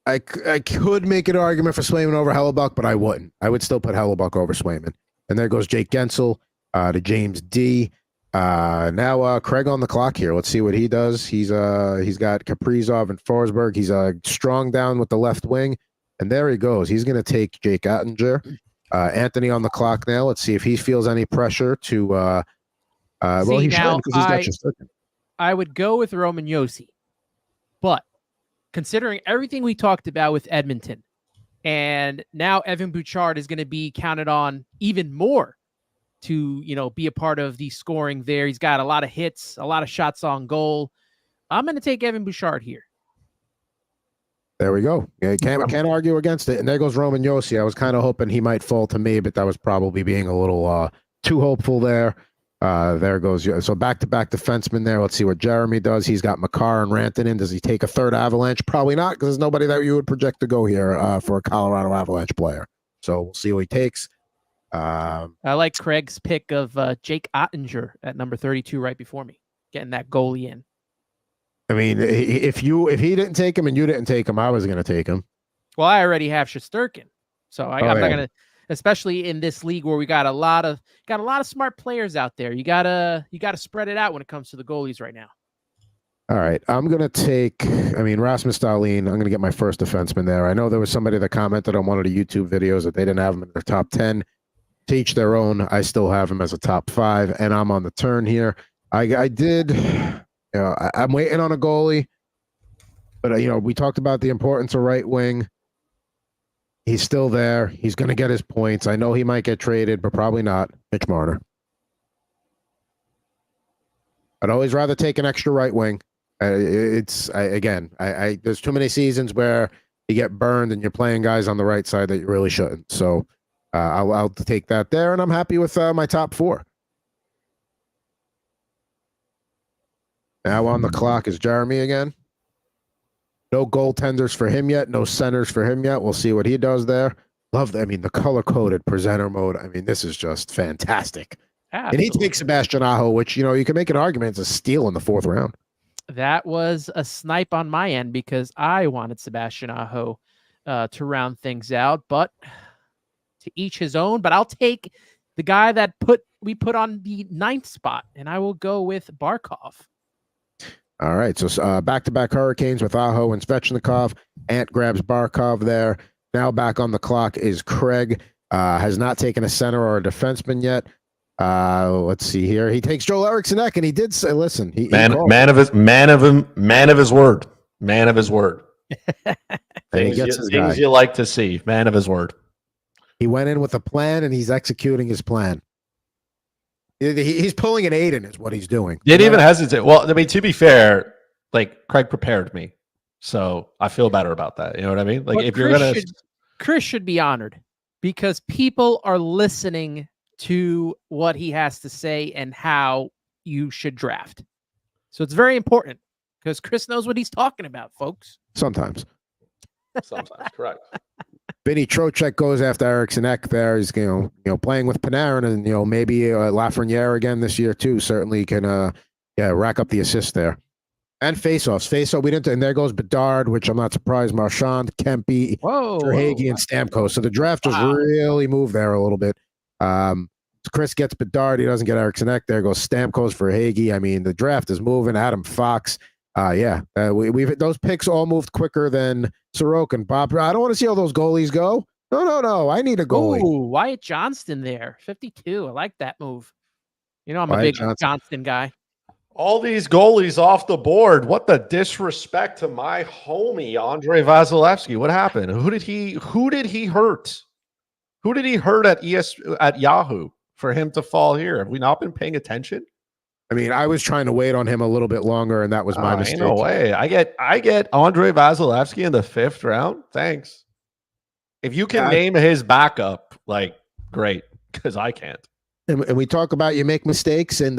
I could make an argument for Swayman over Hellebuck, but I wouldn't. I would still put Hellebuck over Swayman. And there goes Jake Gensel to James D. Now Craig on the clock here. Let's see what he does. He's got Kaprizov and Forsberg. He's strong down with the left wing, and there he goes. He's going to take Jake Ottinger. Anthony on the clock now. Let's see if he feels any pressure to. Well, he should because he's got Shesterkin. I would go with Roman Yossi, but considering everything we talked about with Edmonton, and now Evan Bouchard is going to be counted on even more to, be a part of the scoring there. He's got a lot of hits, a lot of shots on goal. I'm going to take Evan Bouchard here. There we go. Yeah, can't argue against it. And there goes Roman Yossi. I was kind of hoping he might fall to me, but that was probably being a little too hopeful there. There goes. So back-to-back defenseman there. Let's see what Jeremy does. He's got Makar and Rantanen. Does he take a third Avalanche? Probably not, because there's nobody that you would project to go here for a Colorado Avalanche player. So we'll see what he takes. I like Craig's pick of Jake Ottinger at number 32 right before me, getting that goalie in. I mean, if he didn't take him and you didn't take him, I was going to take him. Well, I already have Shesterkin, so I'm not going to. Especially in this league where we got a lot of smart players out there. You gotta spread it out when it comes to the goalies right now. All right, I'm gonna take. Rasmus Dahlin. I'm gonna get my first defenseman there. I know there was somebody that commented on one of the YouTube videos that they didn't have him in their top 10. To each their own. I still have him as a top 5, and I'm on the turn here. I did. I'm waiting on a goalie, but we talked about the importance of right wing. He's still there. He's going to get his points. I know he might get traded, but probably not. Mitch Marner. I'd always rather take an extra right wing. There's too many seasons where you get burned and you're playing guys on the right side that you really shouldn't. So I'll take that there, and I'm happy with my top 4. Now on the clock is Jeremy again. No goaltenders for him yet. No centers for him yet. We'll see what he does there. The color-coded presenter mode. This is just fantastic. Absolutely. And he takes Sebastian Aho, which, you can make an argument it's a steal in the 4th round. That was a snipe on my end because I wanted Sebastian Aho to round things out, but to each his own. But I'll take the guy that we put on the 9th spot, and I will go with Barkov. All right, so back-to-back Hurricanes with Aho and Svechnikov. Ant grabs Barkov there. Now back on the clock is Craig. Has not taken a center or a defenseman yet. Let's see here. He takes Joel Eriksson Ek, and he did say, "Listen, man of his word." Things you like to see. Man of his word. He went in with a plan, and he's executing his plan. He's pulling an Aiden is what he's doing. Didn't even hesitate. Well, to be fair, Craig prepared me, so I feel better about that. You know what I mean? Chris should be honored because people are listening to what he has to say and how you should draft. So it's very important because Chris knows what he's talking about, folks. Sometimes. Sometimes, correct. Vinny Trocheck goes after Eriksson Ek there. He's playing with Panarin, and maybe Lafreniere again this year too. Certainly can rack up the assist there. And faceoffs. We didn't, and there goes Bedard, which I'm not surprised. Marchand, Kempe, Verhaeghe, and Stamkos. So the draft just really moved there a little bit. Chris gets Bedard. He doesn't get Eriksson Ek. There goes Stamkos, Verhaeghe. I mean, the draft is moving. Adam Fox. We've those picks all moved quicker than Sorokin. Bob, I don't want to see all those goalies go. No. I need a goalie. Ooh, Wyatt Johnston there, 52. I like that move. I'm a big Johnston guy. All these goalies off the board. What the disrespect to my homie Andrei Vasilevsky. What happened? Who did he hurt? Who did he hurt at Yahoo for him to fall here? Have we not been paying attention? I mean, I was trying to wait on him a little bit longer, and that was my mistake. No way. I get Andrei Vasilevsky in the 5th round. Thanks. If you can name his backup, great, because I can't. And we talk about you make mistakes, and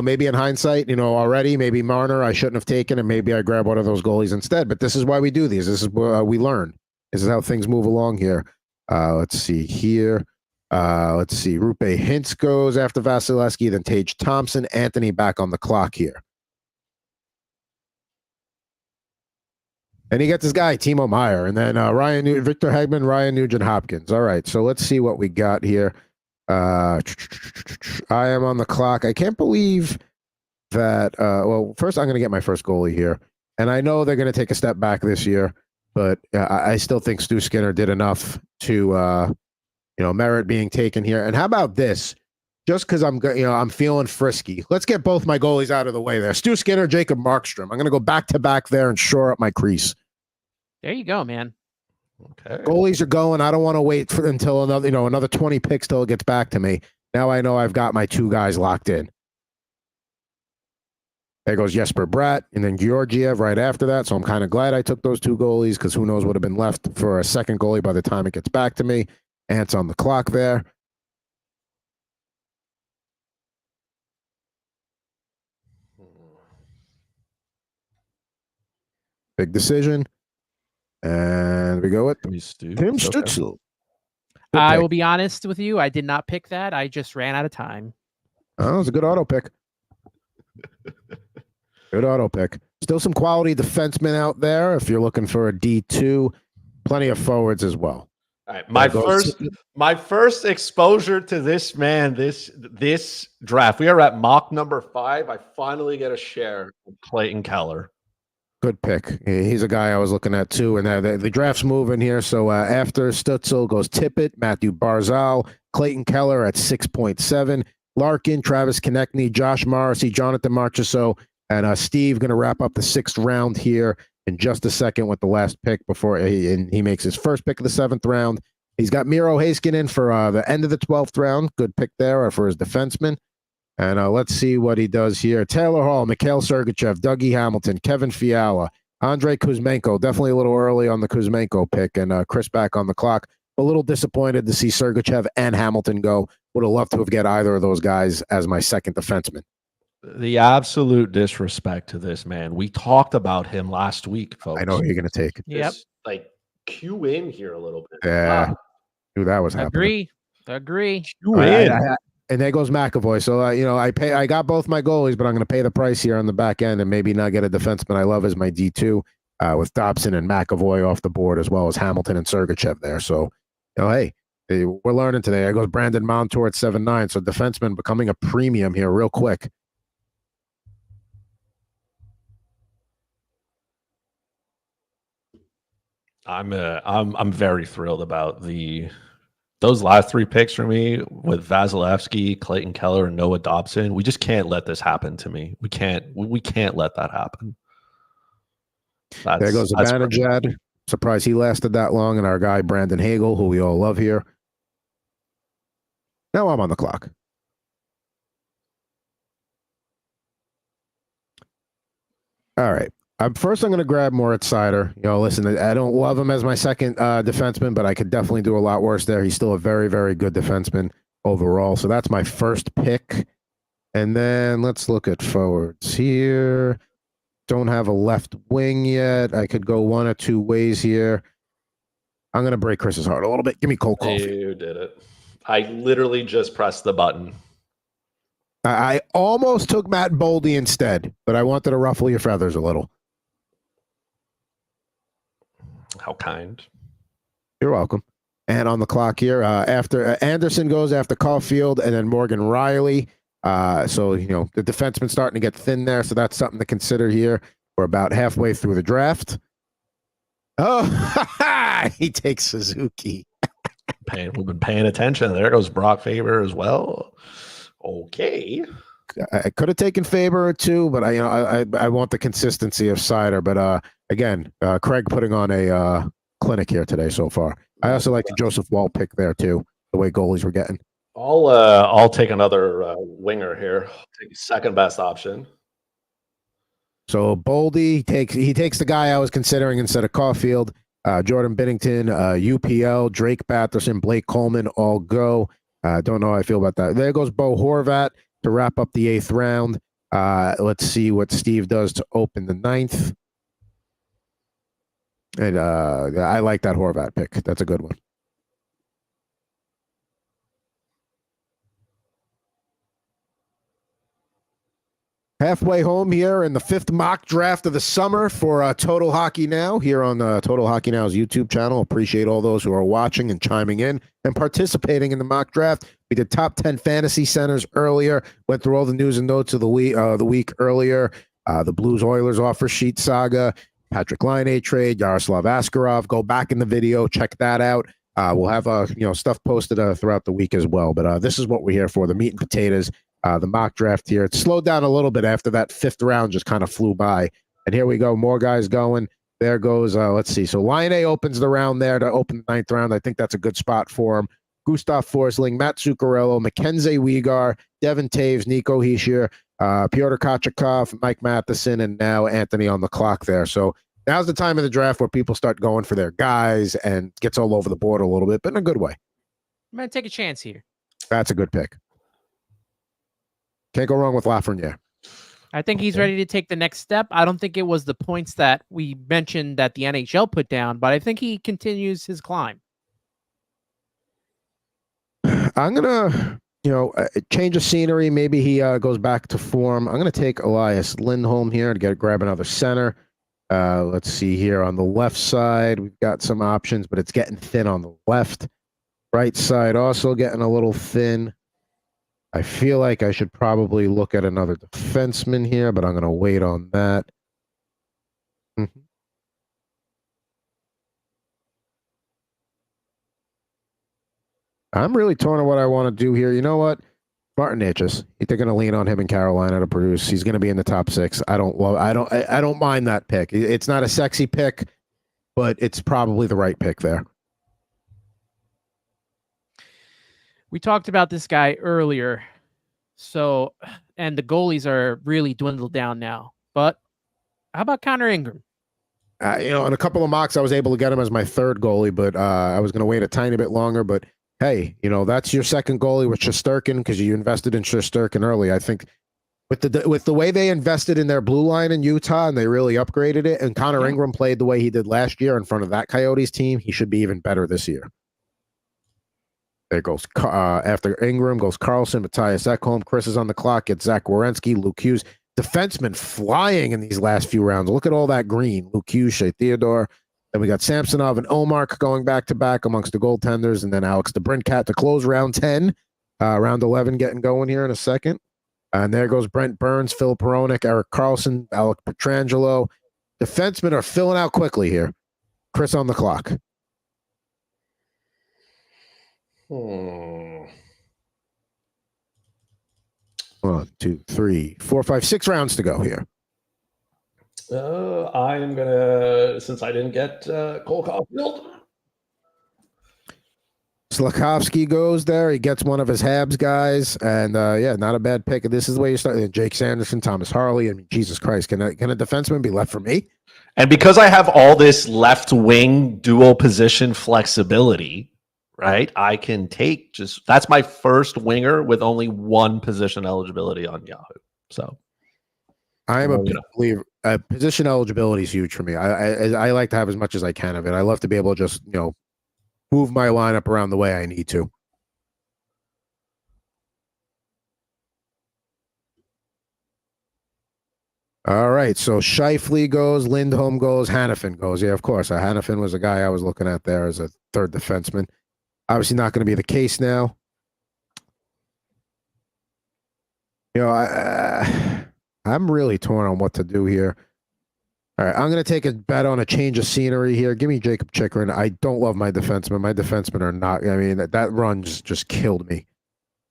maybe in hindsight, already maybe Marner I shouldn't have taken, and maybe I grab one of those goalies instead. But this is why we do these. This is where we learn. This is how things move along here. Let's see here. Let's see. Rupe Hintz goes after Vasilevsky, then Tage Thompson. Anthony back on the clock here. And he gets this guy, Timo Meyer. And then Victor Hedman, Ryan Nugent Hopkins. All right, so let's see what we got here. I am on the clock. I can't believe that. First I'm going to get my first goalie here. And I know they're going to take a step back this year, but I still think Stu Skinner did enough to merit being taken here. And how about this? Just because I'm feeling frisky. Let's get both my goalies out of the way there. Stu Skinner, Jacob Markstrom. I'm going to go back to back there and shore up my crease. There you go, man. Okay. Goalies are going. I don't want to wait until another 20 picks till it gets back to me. Now I know I've got my 2 guys locked in. There goes Jesper Bratt and then Georgiev right after that. So I'm kind of glad I took those 2 goalies because who knows what would have been left for a second goalie by the time it gets back to me. Ant's on the clock there. Big decision. And we go with Tim Stützle. I will be honest with you. I did not pick that. I just ran out of time. Oh, it was a good auto pick. Good auto pick. Still some quality defensemen out there if you're looking for a D2. Plenty of forwards as well. All right, my first exposure to this man, this draft. We are at mock number 5. I finally get a share of Clayton Keller. Good pick. He's a guy I was looking at too. And the draft's moving here. So after Stützle goes Tippett, Matthew Barzal, Clayton Keller at 6.7, Larkin, Travis Konechny, Josh Morrissey, Jonathan Marchessault, and Steve going to wrap up the 6th round here in just a second with the last pick before he makes his first pick of the 7th round. He's got Miro Heiskanen for the end of the 12th round. Good pick there for his defenseman. And let's see what he does here. Taylor Hall, Mikhail Sergachev, Dougie Hamilton, Kevin Fiala, Andrei Kuzmenko. Definitely a little early on the Kuzmenko pick. And Chris back on the clock. A little disappointed to see Sergachev and Hamilton go. Would have loved to have get either of those guys as my second defenseman. The absolute disrespect to this man. We talked about him last week, folks. I know who you're going to take. Yep. Cue in here a little bit. Yeah. Knew that was happening. Agree. Cue in. And there goes McAvoy. So, I got both my goalies, but I'm going to pay the price here on the back end and maybe not get a defenseman I love as my D2 with Dobson and McAvoy off the board as well as Hamilton and Sergachev there. So, hey, we're learning today. There goes Brandon Montour at 7.9. So defenseman becoming a premium here real quick. I'm very thrilled about those last 3 picks for me with Vasilevsky, Clayton Keller, and Noah Dobson. We just can't let this happen to me. We can't let that happen. There goes Zibanejad. Surprised he lasted that long. And our guy, Brandon Hagel, who we all love here. Now I'm on the clock. All right. I'm going to grab Moritz Seider. Listen, I don't love him as my second defenseman, but I could definitely do a lot worse there. He's still a very, very good defenseman. overall. So that's my first pick. And then let's look at forwards here. Don't have a left wing yet. I could go one or two ways here. I'm going to break Chris's heart a little bit. Give me Cole Caulfield. You did it. I literally just pressed the button. I almost took Matt Boldy instead, but I wanted to ruffle your feathers a little. How kind. You're welcome. And on the clock here, after Anderson goes after Caulfield, and then Morgan Riley. So, the defenseman's starting to get thin there, so that's something to consider here. We're about halfway through the draft. Oh, he takes Suzuki. We've been paying attention. There goes Brock Faber as well. Okay. I could have taken Faber or two, but I want the consistency of Sider. But again, Craig putting on a clinic here today so far. I also like the Joseph Wall pick there too, the way goalies were getting. I'll take another winger here. I'll take the second best option. So Boldy takes the guy I was considering instead of Caulfield. Jordan Binnington, UPL, Drake Batherson, Blake Coleman, all go. Don't know how I feel about that. There goes Bo Horvat to wrap up the 8th round. Let's see what Steve does to open the 9th. And I like that Horvat pick. That's a good one. Halfway home here in the 5th mock draft of the summer for Total Hockey Now here on Total Hockey Now's YouTube channel. Appreciate all those who are watching and chiming in and participating in the mock draft. We did top 10 fantasy centers earlier, went through all the news and notes of the week earlier. The Blues Oilers offer sheet saga, Patrik Laine trade, Yaroslav Askarov. Go back in the video, check that out. We'll have stuff posted throughout the week as well. But this is what we're here for, the meat and potatoes. The mock draft here. It slowed down a little bit after that 5th round just kind of flew by. And here we go. More guys going. There goes, let's see. So Laine opens the round there to open the 9th round. I think that's a good spot for him. Gustav Forsling, Matt Zuccarello, Mackenzie Weegar, Devin Taves, Nico Hischier, Pyotr Kochakov, Mike Matheson, and now Anthony on the clock there. So now's the time of the draft where people start going for their guys and gets all over the board a little bit, but in a good way. I'm going to take a chance here. That's a good pick. Can't go wrong with Lafreniere. I think he's ready to take the next step. I don't think it was the points that we mentioned that the NHL put down, but I think he continues his climb. I'm going to, change of scenery. Maybe he goes back to form. I'm going to take Elias Lindholm here to grab another center. Let's see here on the left side. We've got some options, but it's getting thin on the left. Right side also getting a little thin. I feel like I should probably look at another defenseman here, but I'm going to wait on that. I'm really torn on what I want to do here. You know what? Martin Hitchens. They're going to lean on him in Carolina to produce. He's going to be in the top 6. I don't mind that pick. It's not a sexy pick, but it's probably the right pick there. We talked about this guy earlier. So, and the goalies are really dwindled down now. But how about Connor Ingram? In a couple of mocks, I was able to get him as my 3rd goalie, but I was going to wait a tiny bit longer. But hey, that's your 2nd goalie with Shesterkin because you invested in Shesterkin early. I think with the way they invested in their blue line in Utah and they really upgraded it, and Connor Ingram played the way he did last year in front of that Coyotes team, he should be even better this year. There goes after Ingram goes Carlson, Matthias Ekholm. Chris is on the clock. Gets Zach Werenski, Luke Hughes. Defensemen flying in these last few rounds. Look at all that green. Luke Hughes, Shea Theodore. Then we got Samsonov and Omark going back to back amongst the goaltenders, and then Alex DeBrincat to close round 10. Round 11 getting going here in a second. And there goes Brent Burns, Phil Peronik, Eric Carlson, Alec Petrangelo. Defensemen are filling out quickly here. Chris on the clock. 1, 2, 3, 4, 5, 6 rounds to go here. I am gonna, since I didn't get Cole Caulfield. Slafkovsky goes there. He gets one of his Habs guys, and not a bad pick. This is the way you start. Jake Sanderson, Thomas Harley. I mean, Jesus Christ, can a defenseman be left for me? And because I have all this left wing dual position flexibility, right? I can take that's my first winger with only one position eligibility on Yahoo. So I am a well, big believer. Position eligibility is huge for me. I like to have as much as I can of it. I love to be able to just move my lineup around the way I need to. All right, so Scheifele goes, Lindholm goes, Hannafin goes. Yeah, of course. Hannafin was a guy I was looking at there as a third defenseman. Obviously not going to be the case now. I'm really torn on what to do here. All right, I'm going to take a bet on a change of scenery here. Give me Jacob Chikrin. I don't love my defensemen. My defensemen are not. I mean, that run just killed me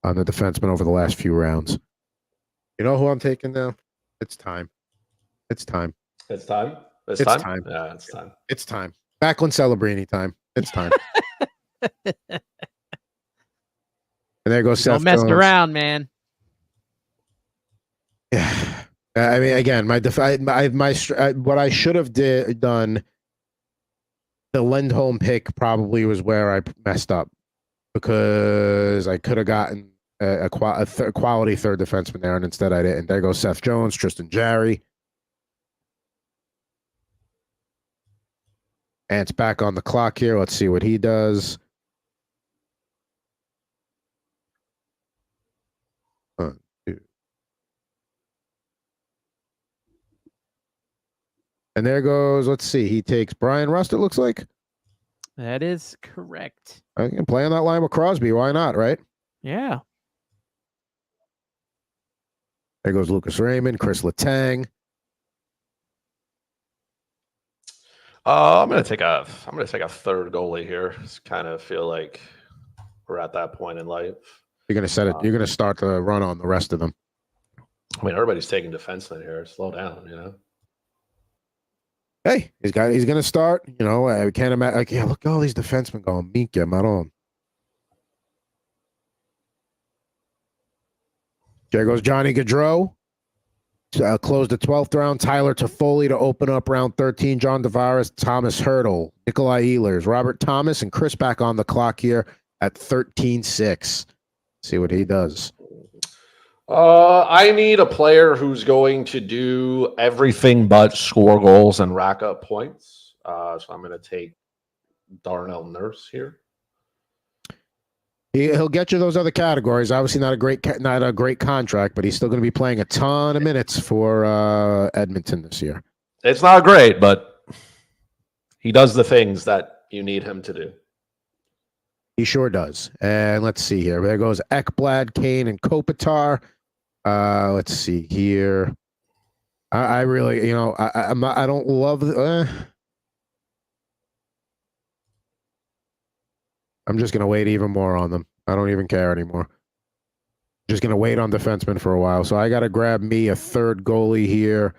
on the defenseman over the last few rounds. You know who I'm taking now? It's time. It's time. It's time. It's time. Yeah, it's time. It's time. Backlund Celebrini time. It's time. And there goes Seth Don't mess Jones. around, man. Yeah. I mean, again, what I should have done, the Lindholm pick probably was where I messed up because I could have gotten a quality third defenseman there, and instead I didn't. There goes Seth Jones, Tristan Jarry. And it's back on the clock here. Let's see what he does. And there goes, let's see, he takes Brian Rust, it looks like. That is correct. I can play on that line with Crosby. Why not, right? Yeah. There goes Lucas Raymond, Chris Letang. I'm gonna take a third goalie here. Just kind of feel like we're at that point in life. You're gonna set it. You're gonna start the run on the rest of them. I mean, everybody's taking defensemen here. Slow down, Hey, he's gonna start. I can't imagine. Like, yeah, look at all these defensemen going. Minka, Maron. There goes Johnny Gaudreau. Closed the 12th round. Tyler Toffoli to open up round 13. John Tavares, Thomas Hurdle, Nikolai Ehlers, Robert Thomas, and Chris back on the clock here at 13-6. See what he does. I need a player who's going to do everything but score goals and rack up points. So I'm going to take Darnell Nurse here. He'll get you those other categories. Obviously, not a great contract, but he's still going to be playing a ton of minutes for Edmonton this year. It's not great, but he does the things that you need him to do. He sure does. And let's see here. There goes Ekblad, Kane, and Kopitar. Let's see here. I really, I don't love I'm just going to wait even more on them. I don't even care anymore. Just going to wait on defensemen for a while. So I got to grab me a third goalie here.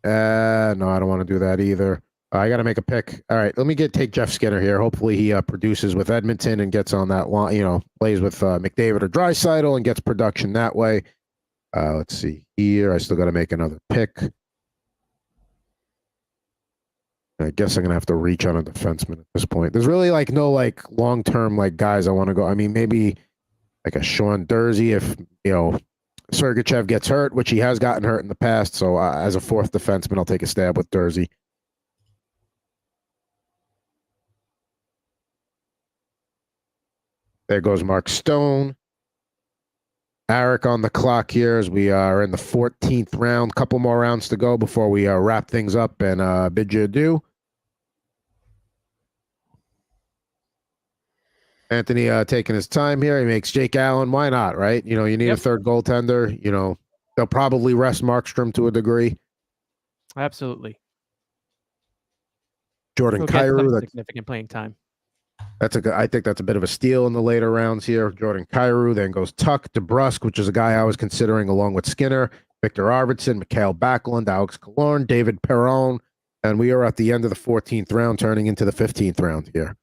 No, I don't want to do that either. I got to make a pick. All right, let me take Jeff Skinner here. Hopefully he produces with Edmonton and gets on that line, plays with McDavid or Draisaitl and gets production that way. Let's see here. I still got to make another pick. I guess I'm gonna have to reach on a defenseman at this point. There's really no long-term guys I want to go. I mean, maybe like a Sean Dursey if Sergachev gets hurt, which he has gotten hurt in the past. So as a fourth defenseman, I'll take a stab with Dursey. There goes Mark Stone. Eric on the clock here as we are in the 14th round. Couple more rounds to go before we wrap things up and bid you adieu. Anthony taking his time here. He makes Jake Allen. Why not, right? You need a third goaltender. They'll probably rest Markstrom to a degree. Absolutely. Jordan Kyrou. Significant playing time. I think that's a bit of a steal in the later rounds here. Jordan Kyrou, then goes Tuck, DeBrusque, which is a guy I was considering along with Skinner, Victor Arvidsson, Mikhail Backlund, Alex Killorn, David Perron, and we are at the end of the 14th round, turning into the 15th round here.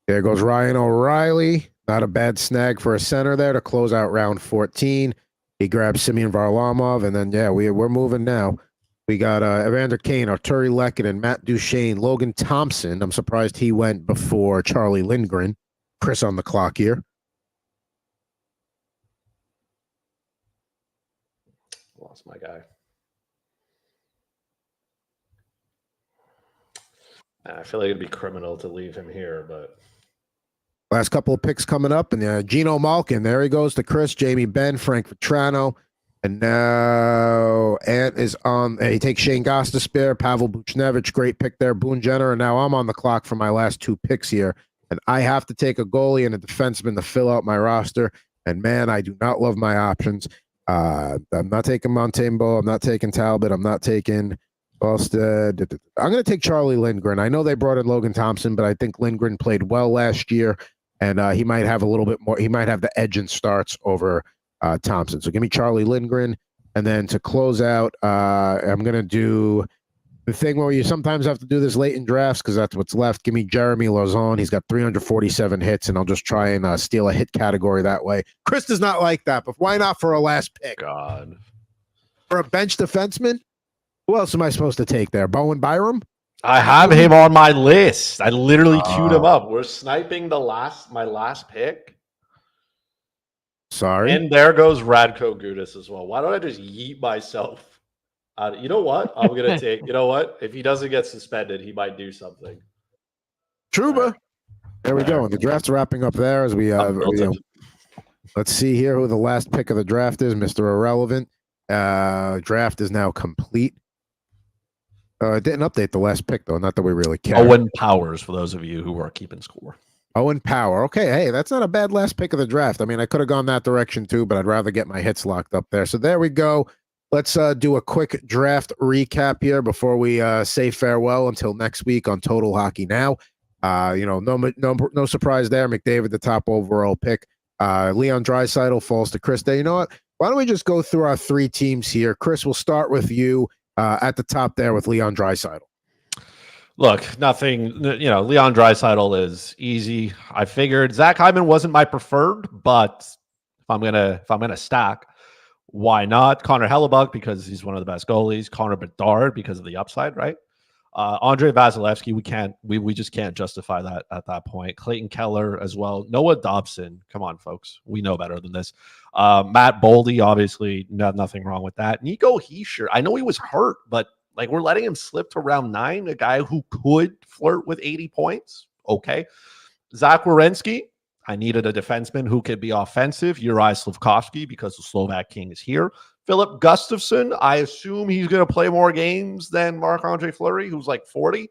There goes Ryan O'Reilly. Not a bad snag for a center there to close out round 14. He grabbed Simeon Varlamov, and then we're moving now. We got Evander Kane, Arturi Lekkinen, Matt Duchene, Logan Thompson. I'm surprised he went before Charlie Lindgren. Chris on the clock here. Lost my guy. I feel like it'd be criminal to leave him here, but last couple of picks coming up, and Gino Malkin. There he goes to Chris, Jamie Benn, Frank Vetrano, and now Ant is on. He takes Shane Gostisbehere, Pavel Buchnevich. Great pick there, Boone Jenner, and now I'm on the clock for my last 2 picks here, and I have to take a goalie and a defenseman to fill out my roster. And man, I do not love my options. I'm not taking Montembeault. I'm not taking Talbot. I'm not taking. I'm going to take Charlie Lindgren. I know they brought in Logan Thompson, but I think Lindgren played well last year, and he might have a little bit more. He might have the edge in starts over Thompson. So give me Charlie Lindgren, and then to close out, I'm going to do the thing where you sometimes have to do this late in drafts because that's what's left. Give me Jeremy Lauzon. He's got 347 hits, and I'll just try and steal a hit category that way. Chris does not like that, but why not for a last pick? God, for a bench defenseman. Who else am I supposed to take there? Bowen Byram? I have him on my list. I literally queued him up. We're sniping my last pick. Sorry. And there goes Radko Gudas as well. Why don't I just yeet myself? You know what? I'm going to take, you know what? If he doesn't get suspended, he might do something. Trouba. Right. There we go. And the draft's wrapping up there as we let's see here who the last pick of the draft is. Mr. Irrelevant. Draft is now complete. I didn't update the last pick, though. Not that we really care. Owen Powers, for those of you who are keeping score. Owen Power. Okay, hey, that's not a bad last pick of the draft. I mean, I could have gone that direction, too, but I'd rather get my hits locked up there. So there we go. Let's do a quick draft recap here before we say farewell until next week on Total Hockey Now. No surprise there. McDavid, the top overall pick. Leon Draisaitl falls to Chris Day. You know what? Why don't we just go through our 3 teams here? Chris, we'll start with you. At the top there with Leon Draisaitl. Look, nothing, Leon Draisaitl is easy. I figured Zach Hyman wasn't my preferred, but if I'm gonna stack, why not? Connor Hellebuck because he's one of the best goalies. Connor Bedard because of the upside, right? Andre Vasilevsky, we just can't justify that at that point. Clayton Keller as well. Noah Dobson, come on, folks, we know better than this. Matt Boldy, obviously, nothing wrong with that. Nico Hischier, I know he was hurt, but like we're letting him slip to round 9, a guy who could flirt with 80 points. Okay, Zach Werenski, I needed a defenseman who could be offensive. Uri Slafkovsky because the Slovak King is here. Philip Gustafson, I assume he's going to play more games than Marc-Andre Fleury, who's like 40.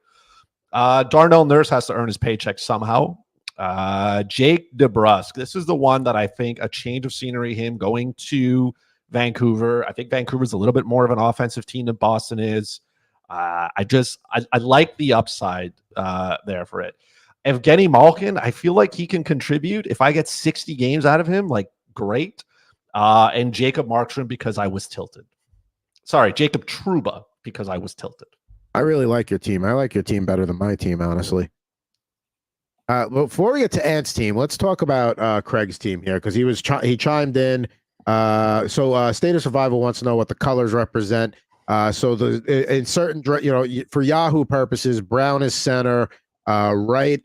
Darnell Nurse has to earn his paycheck somehow. Jake DeBrusk, this is the one that I think a change of scenery, him going to Vancouver. I think Vancouver's a little bit more of an offensive team than Boston is. I like the upside there for it. Evgeny Malkin, I feel like he can contribute. If I get 60 games out of him, like great. And Jacob Markstrom because I was tilted. Sorry, Jacob Trouba because I was tilted. I really like your team. I like your team better than my team, honestly. Before we get to Ant's team, let's talk about Craig's team here because he chimed in. So State of Survival wants to know what the colors represent. So in certain for Yahoo purposes, brown is center, red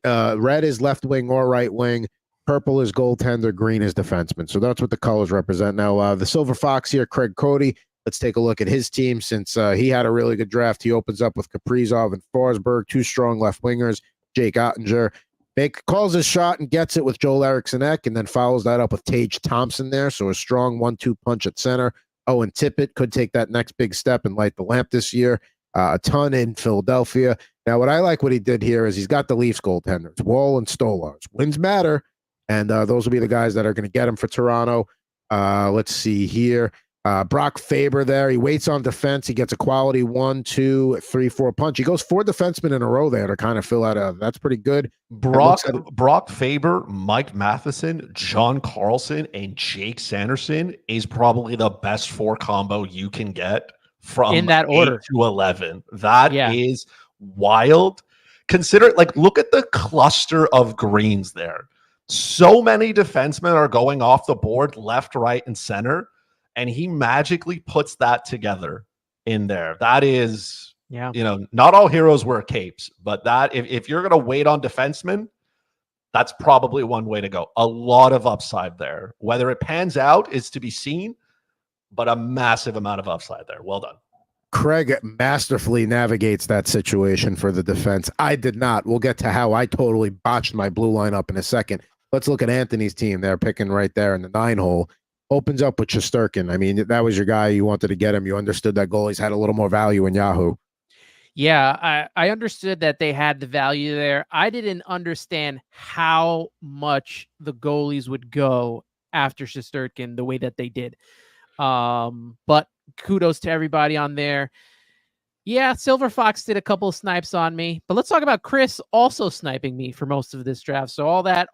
is left wing or right wing. Purple is goaltender, green is defenseman. So that's what the colors represent. Now, the Silver Fox here, Craig Cody. Let's take a look at his team since he had a really good draft. He opens up with Kaprizov and Forsberg, 2 strong left wingers, Jake Ottinger. Calls his shot and gets it with Joel Eriksson-Ek, and then follows that up with Tage Thompson there. So a strong 1-2 punch at center. Owen Tippett could take that next big step and light the lamp this year. A ton in Philadelphia. Now, what he did here is he's got the Leafs goaltenders, Wall and Stolars. Wins matter. And those will be the guys that are going to get him for Toronto. Let's see here. Brock Faber there. He waits on defense. He gets a quality 1, 2, 3, 4 punch. He goes 4 defensemen in a row there to kind of fill out that's pretty good. Brock Faber, Mike Matheson, John Carlson, and Jake Sanderson is probably the best 4 combo you can get from in that order 8 to 11. That is wild. Consider look at the cluster of greens there. So many defensemen are going off the board left, right, and center. and he magically puts that together in there. That is, Yeah. not all heroes wear capes, but that if you're going to wait on defensemen, that's probably one way to go. A lot of upside there. Whether it pans out is to be seen, but a massive amount of upside there. Well done. Craig masterfully navigates that situation for the defense. I did not. We'll get to how I totally botched my blue line up in a second. Let's look at Anthony's team. They're picking right there in the 9-hole. Opens up with Shesterkin. I mean, that was your guy. You wanted to get him. You understood that goalies had a little more value in Yahoo. Yeah, I understood that they had the value there. I didn't understand how much the goalies would go after Shesterkin the way that they did. But kudos to everybody on there. Yeah, Silver Fox did a couple of snipes on me, but let's talk about Chris also sniping me for most of this draft. So all that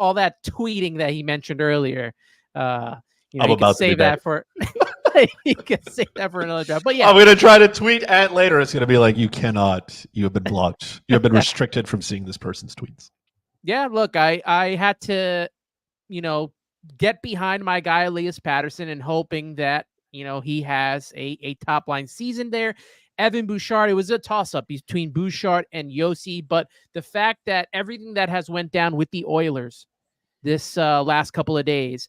tweeting that he mentioned earlier, you can save that for you can save that for another draft. But yeah, I'm gonna try to tweet at later. It's gonna be like, you cannot. You have been blocked. You have been restricted from seeing this person's tweets. Yeah, look, I had to, get behind my guy Elias Patterson and hoping that he has a top line season there. Evan Bouchard, it was a toss-up between Bouchard and Yossi, but the fact that everything that has went down with the Oilers this last couple of days,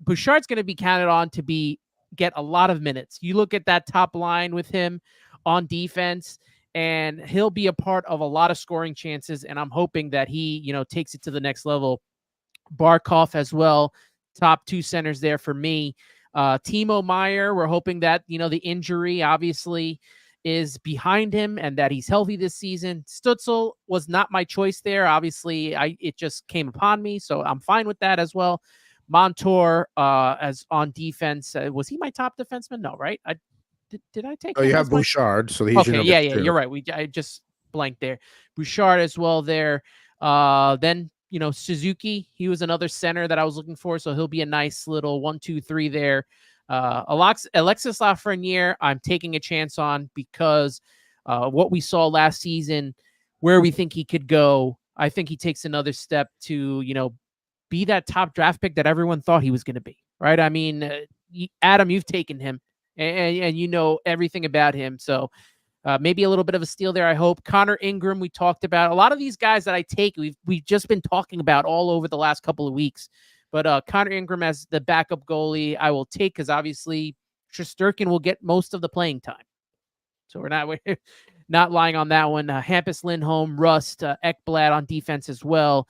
Bouchard's going to be counted on to get a lot of minutes. You look at that top line with him on defense, and he'll be a part of a lot of scoring chances, and I'm hoping that he, takes it to the next level. Barkov as well, top two centers there for me. Timo Meier, we're hoping that, the injury obviously is behind him and that he's healthy this season. Stutzel was not my choice there. Obviously, it just came upon me, so I'm fine with that as well. Montour as on defense. Was he my top defenseman? No, right? Did I take? Oh, you have Bouchard, so he's okay. Yeah, you're right. I just blanked there. Bouchard as well there. Then Suzuki, he was another center that I was looking for, so he'll be a nice little 1, 2, 3 there. Alexis Lafreniere, I'm taking a chance on because what we saw last season, where we think he could go, I think he takes another step to be that top draft pick that everyone thought he was going to be, right? I mean, Adam, you've taken him, and you know everything about him, so maybe a little bit of a steal there, I hope. Connor Ingram, we talked about. A lot of these guys that I take, we've just been talking about all over the last couple of weeks. But Connor Ingram as the backup goalie, I will take because obviously Shesterkin will get most of the playing time. So we're not lying on that one. Hampus Lindholm, Rust, Ekblad on defense as well.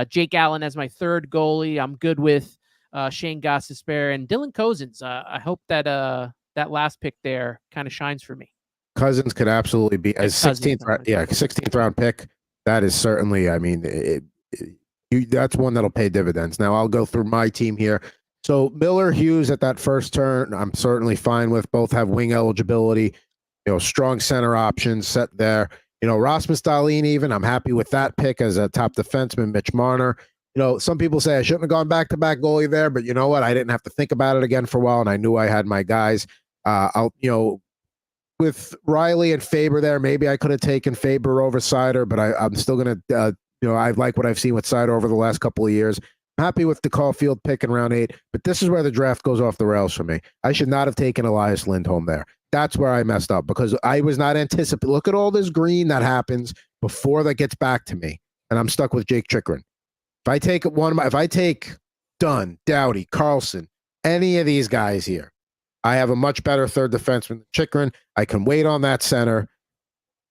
Jake Allen as my third goalie. I'm good with Shane Gostisbehere and Dylan Cozens. I hope that that last pick there kind of shines for me. Cousins could absolutely be as 16th round pick. That is certainly, I mean, that's one that'll pay dividends. Now I'll go through my team here. So Miller, Hughes at that first turn, I'm certainly fine with. Both have wing eligibility, strong center options set there. Rasmus Dahlin, even I'm happy with that pick as a top defenseman. Mitch Marner. Some people say I shouldn't have gone back-to-back goalie there, but you know what? I didn't have to think about it again for a while, and I knew I had my guys. With Riley and Faber there, maybe I could have taken Faber over Seider, but I'm still going to, I like what I've seen with Seider over the last couple of years. I'm happy with the Caulfield pick in round 8, but this is where the draft goes off the rails for me. I should not have taken Elias Lindholm there. That's where I messed up because I was not anticipating. Look at all this green that happens before that gets back to me, and I'm stuck with Jake Chikrin. If I take Dunn, Doughty, Carlson, any of these guys here, I have a much better third defenseman than Chikrin. I can wait on that center.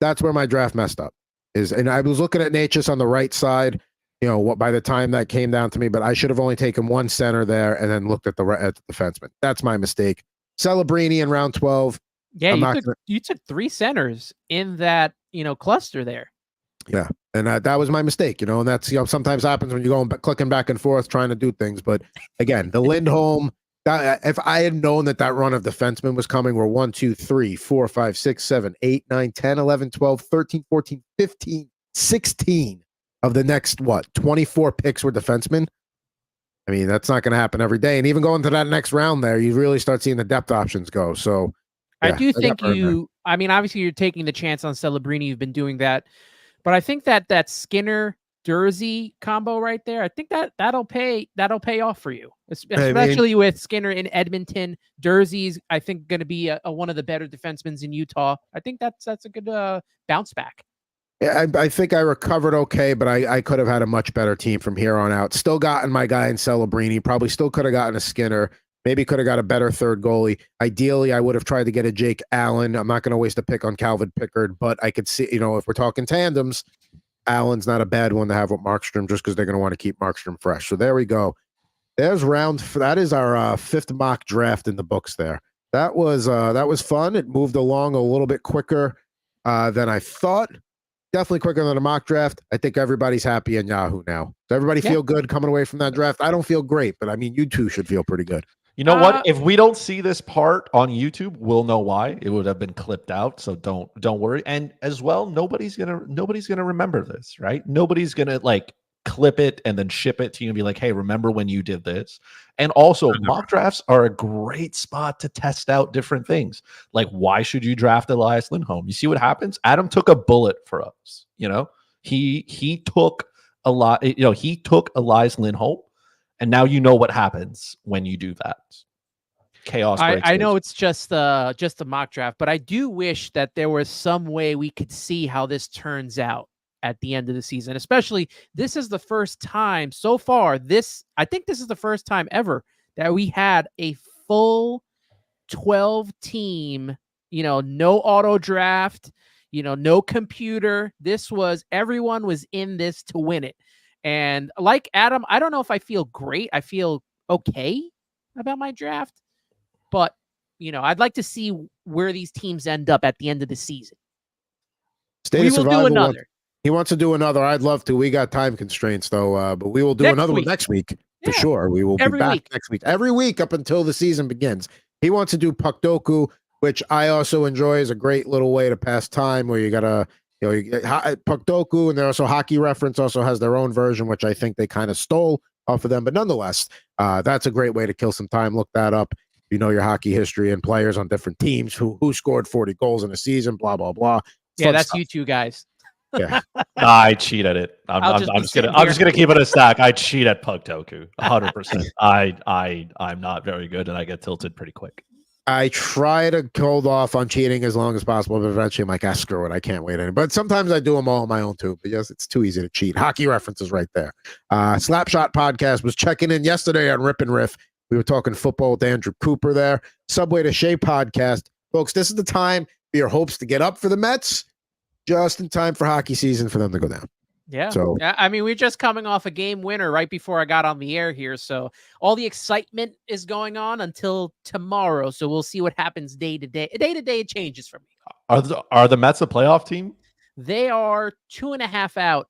That's where my draft messed up. And I was looking at Natchez on the right side, by the time that came down to me, but I should have only taken one center there and then looked at the defenseman. That's my mistake. Celebrini in round 12. Yeah, you took 3 centers in that, cluster there. Yeah, and that was my mistake, and that's, sometimes happens when you're clicking back and forth trying to do things. But again, the Lindholm, if I had known that run of defensemen was coming, were 1, 2, 3, 4, 5, 6, 7, 8, 9, 10, 11, 12, 13, 14, 15, 16 of the next, 24 picks were defensemen. I mean, that's not going to happen every day. And even going to that next round there, you really start seeing the depth options go. So yeah, I do think obviously you're taking the chance on Celebrini. You've been doing that. But I think that Skinner Dursey combo right there. I think that'll pay off for you, I mean, especially with Skinner in Edmonton. Dursey's, I think, going to be one of the better defensemen in Utah. I think that's a good bounce back. yeah, I think I recovered okay, but I could have had a much better team from here on out. Still gotten my guy in Celebrini. Probably still could have gotten a Skinner. Maybe could have got a better third goalie. Ideally, I would have tried to get a Jake Allen. I'm not going to waste a pick on Calvin Pickard, but I could see, if we're talking tandems, Allen's not a bad one to have with Markstrom just because they're going to want to keep Markstrom fresh. So there we go. That is our fifth mock draft in the books there. That was fun. It moved along a little bit quicker than I thought. Definitely quicker than a mock draft. I think everybody's happy in Yahoo now. Does everybody feel good coming away from that draft? I don't feel great, but I mean, you two should feel pretty good. You know what? If we don't see this part on YouTube, we'll know why. It would have been clipped out, so don't worry. And as well, nobody's gonna remember this, right? Nobody's gonna like clip it and then ship it to you and be like, "Hey, remember when you did this?" And also, mock drafts are a great spot to test out different things. Like, why should you draft Elias Lindholm? You see what happens? Adam took a bullet for us. He took a lot. He took Elias Lindholm. And now you know what happens when you do that. Chaos. I know it's just a mock draft, but I do wish that there was some way we could see how this turns out at the end of the season. Especially, this is the first time so far. I think this is the first time ever that we had a full 12 team. No auto draft. No computer. Everyone was in this to win it. And like Adam, I don't know if I feel great. I feel okay about my draft, but I'd like to see where these teams end up at the end of the season. We will do another. He wants to do another. I'd love to. We got time constraints though, but we will do another one next week for sure. We will be back next week, every week up until the season begins. He wants to do Puck Doku, which I also enjoy as a great little way to pass time where you got to you get Puck Doku, and they're also Hockey Reference also has their own version, which I think they kind of stole off of them. But nonetheless, that's a great way to kill some time. Look that up. You know your hockey history and players on different teams who scored 40 goals in a season, blah, blah, blah. Yeah, that's you two guys. Yeah. I cheat at it. I'm just gonna keep it a stack. I cheat at Puck Doku 100%. I'm not very good, and I get tilted pretty quick. I try to hold off on cheating as long as possible, but eventually I'm like, screw it. I can't wait. But sometimes I do them all on my own too. But yes, it's too easy to cheat. Hockey References right there. Slapshot Podcast was checking in yesterday on Rip and Riff. We were talking football with Andrew Cooper there. Subway to Shea Podcast. Folks, this is the time for your hopes to get up for the Mets just in time for hockey season for them to go down. Yeah. So I mean, we're just coming off a game winner right before I got on the air here. So all the excitement is going on until tomorrow. So we'll see what happens day to day. Day to day, it changes for me. Are the Mets a playoff team? They are 2.5 out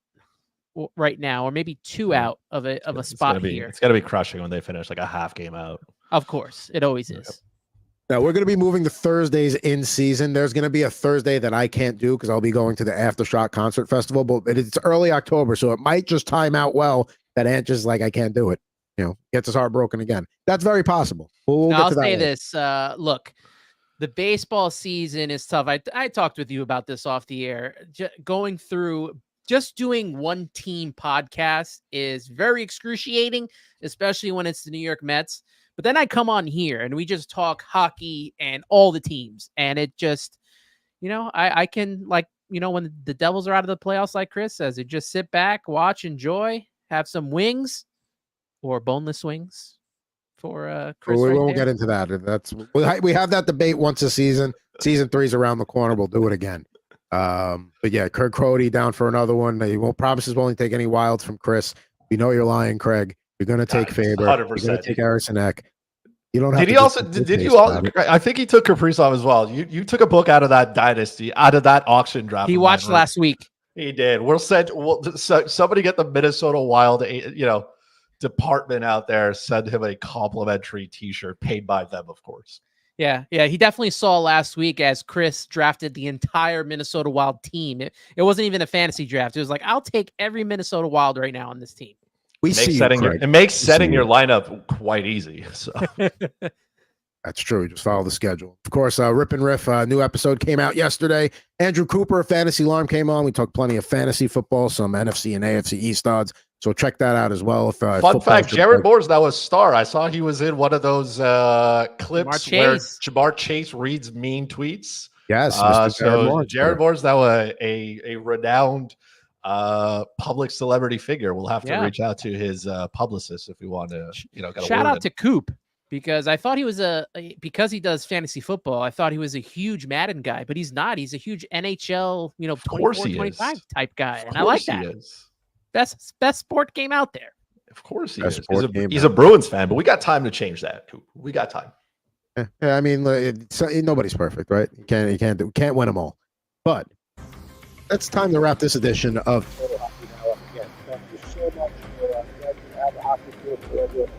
right now, or maybe 2 out of a spot here. It's got to be crushing when they finish like a half game out. Of course, it always is. Now, we're going to be moving to Thursdays in season. There's going to be a Thursday that I can't do because I'll be going to the Aftershock Concert Festival, but it's early October, so it might just time out well that Ant just like, I can't do it. Gets his heart broken again. That's very possible. I'll say this. Look, the baseball season is tough. I talked with you about this off the air. Going through just doing one team podcast is very excruciating, especially when it's the New York Mets. But then I come on here and we just talk hockey and all the teams. And it just, I can when the Devils are out of the playoffs, like Chris says, it just sit back, watch, enjoy, have some wings or boneless wings for Chris. We won't get into that. We have that debate once a season. Season 3's around the corner. We'll do it again. But yeah, Kirk Crody down for another one. He won't promise won't take any wilds from Chris. We know you're lying, Craig. You're going to take Faber. 100%. You're going to take Harrison Eck. You don't have did to he also? Did you all? I think he took Kaprizov as well. You took a book out of that dynasty, out of that auction draft. He watched last week. He did. Somebody get the Minnesota Wild, department out there. Send him a complimentary T-shirt paid by them, of course. Yeah. He definitely saw last week as Chris drafted the entire Minnesota Wild team. It wasn't even a fantasy draft. It was like, I'll take every Minnesota Wild right now on this team. It makes setting your lineup quite easy. So That's true. You just follow the schedule. Of course, Rip and Riff, new episode came out yesterday. Andrew Cooper, Fantasy Alarm, came on. We talked plenty of fantasy football, some NFC and AFC East odds. So check that out as well. Fun fact, Jared Moore's now a star. I saw he was in one of those clips where Jamar Chase reads mean tweets. Yes. Jared Moore's now a renowned public celebrity figure. We'll have to reach out to his publicist if we want to, get shout out to Coop. Because I thought he was because he does fantasy football, I thought he was a huge Madden guy, but he's not. He's a huge NHL, 24, 25 type guy. And I like that. Best sport game out there. Of course he is. He's a Bruins fan, but we got time to change that. We got time. Yeah, I mean, nobody's perfect, right? You can't win them all. But it's time to wrap this edition of Total Hockey Now up again. Thank you so much for hockey field.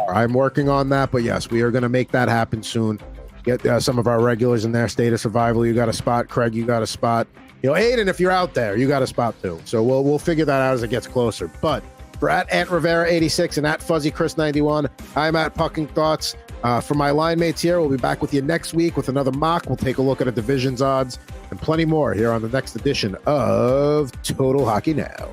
I'm working on that, but yes, we are going to make that happen soon. Get some of our regulars in there. State of Survival, you got a spot. Craig, you got a spot. Aiden, if you're out there, you got a spot too. So we'll figure that out as it gets closer. But for at Ant Rivera 86 and at Fuzzy Chris 91, I'm at Pucking Thoughts. For my line mates here, we'll be back with you next week with another mock. We'll take a look at a divisions odds and plenty more here on the next edition of Total Hockey Now.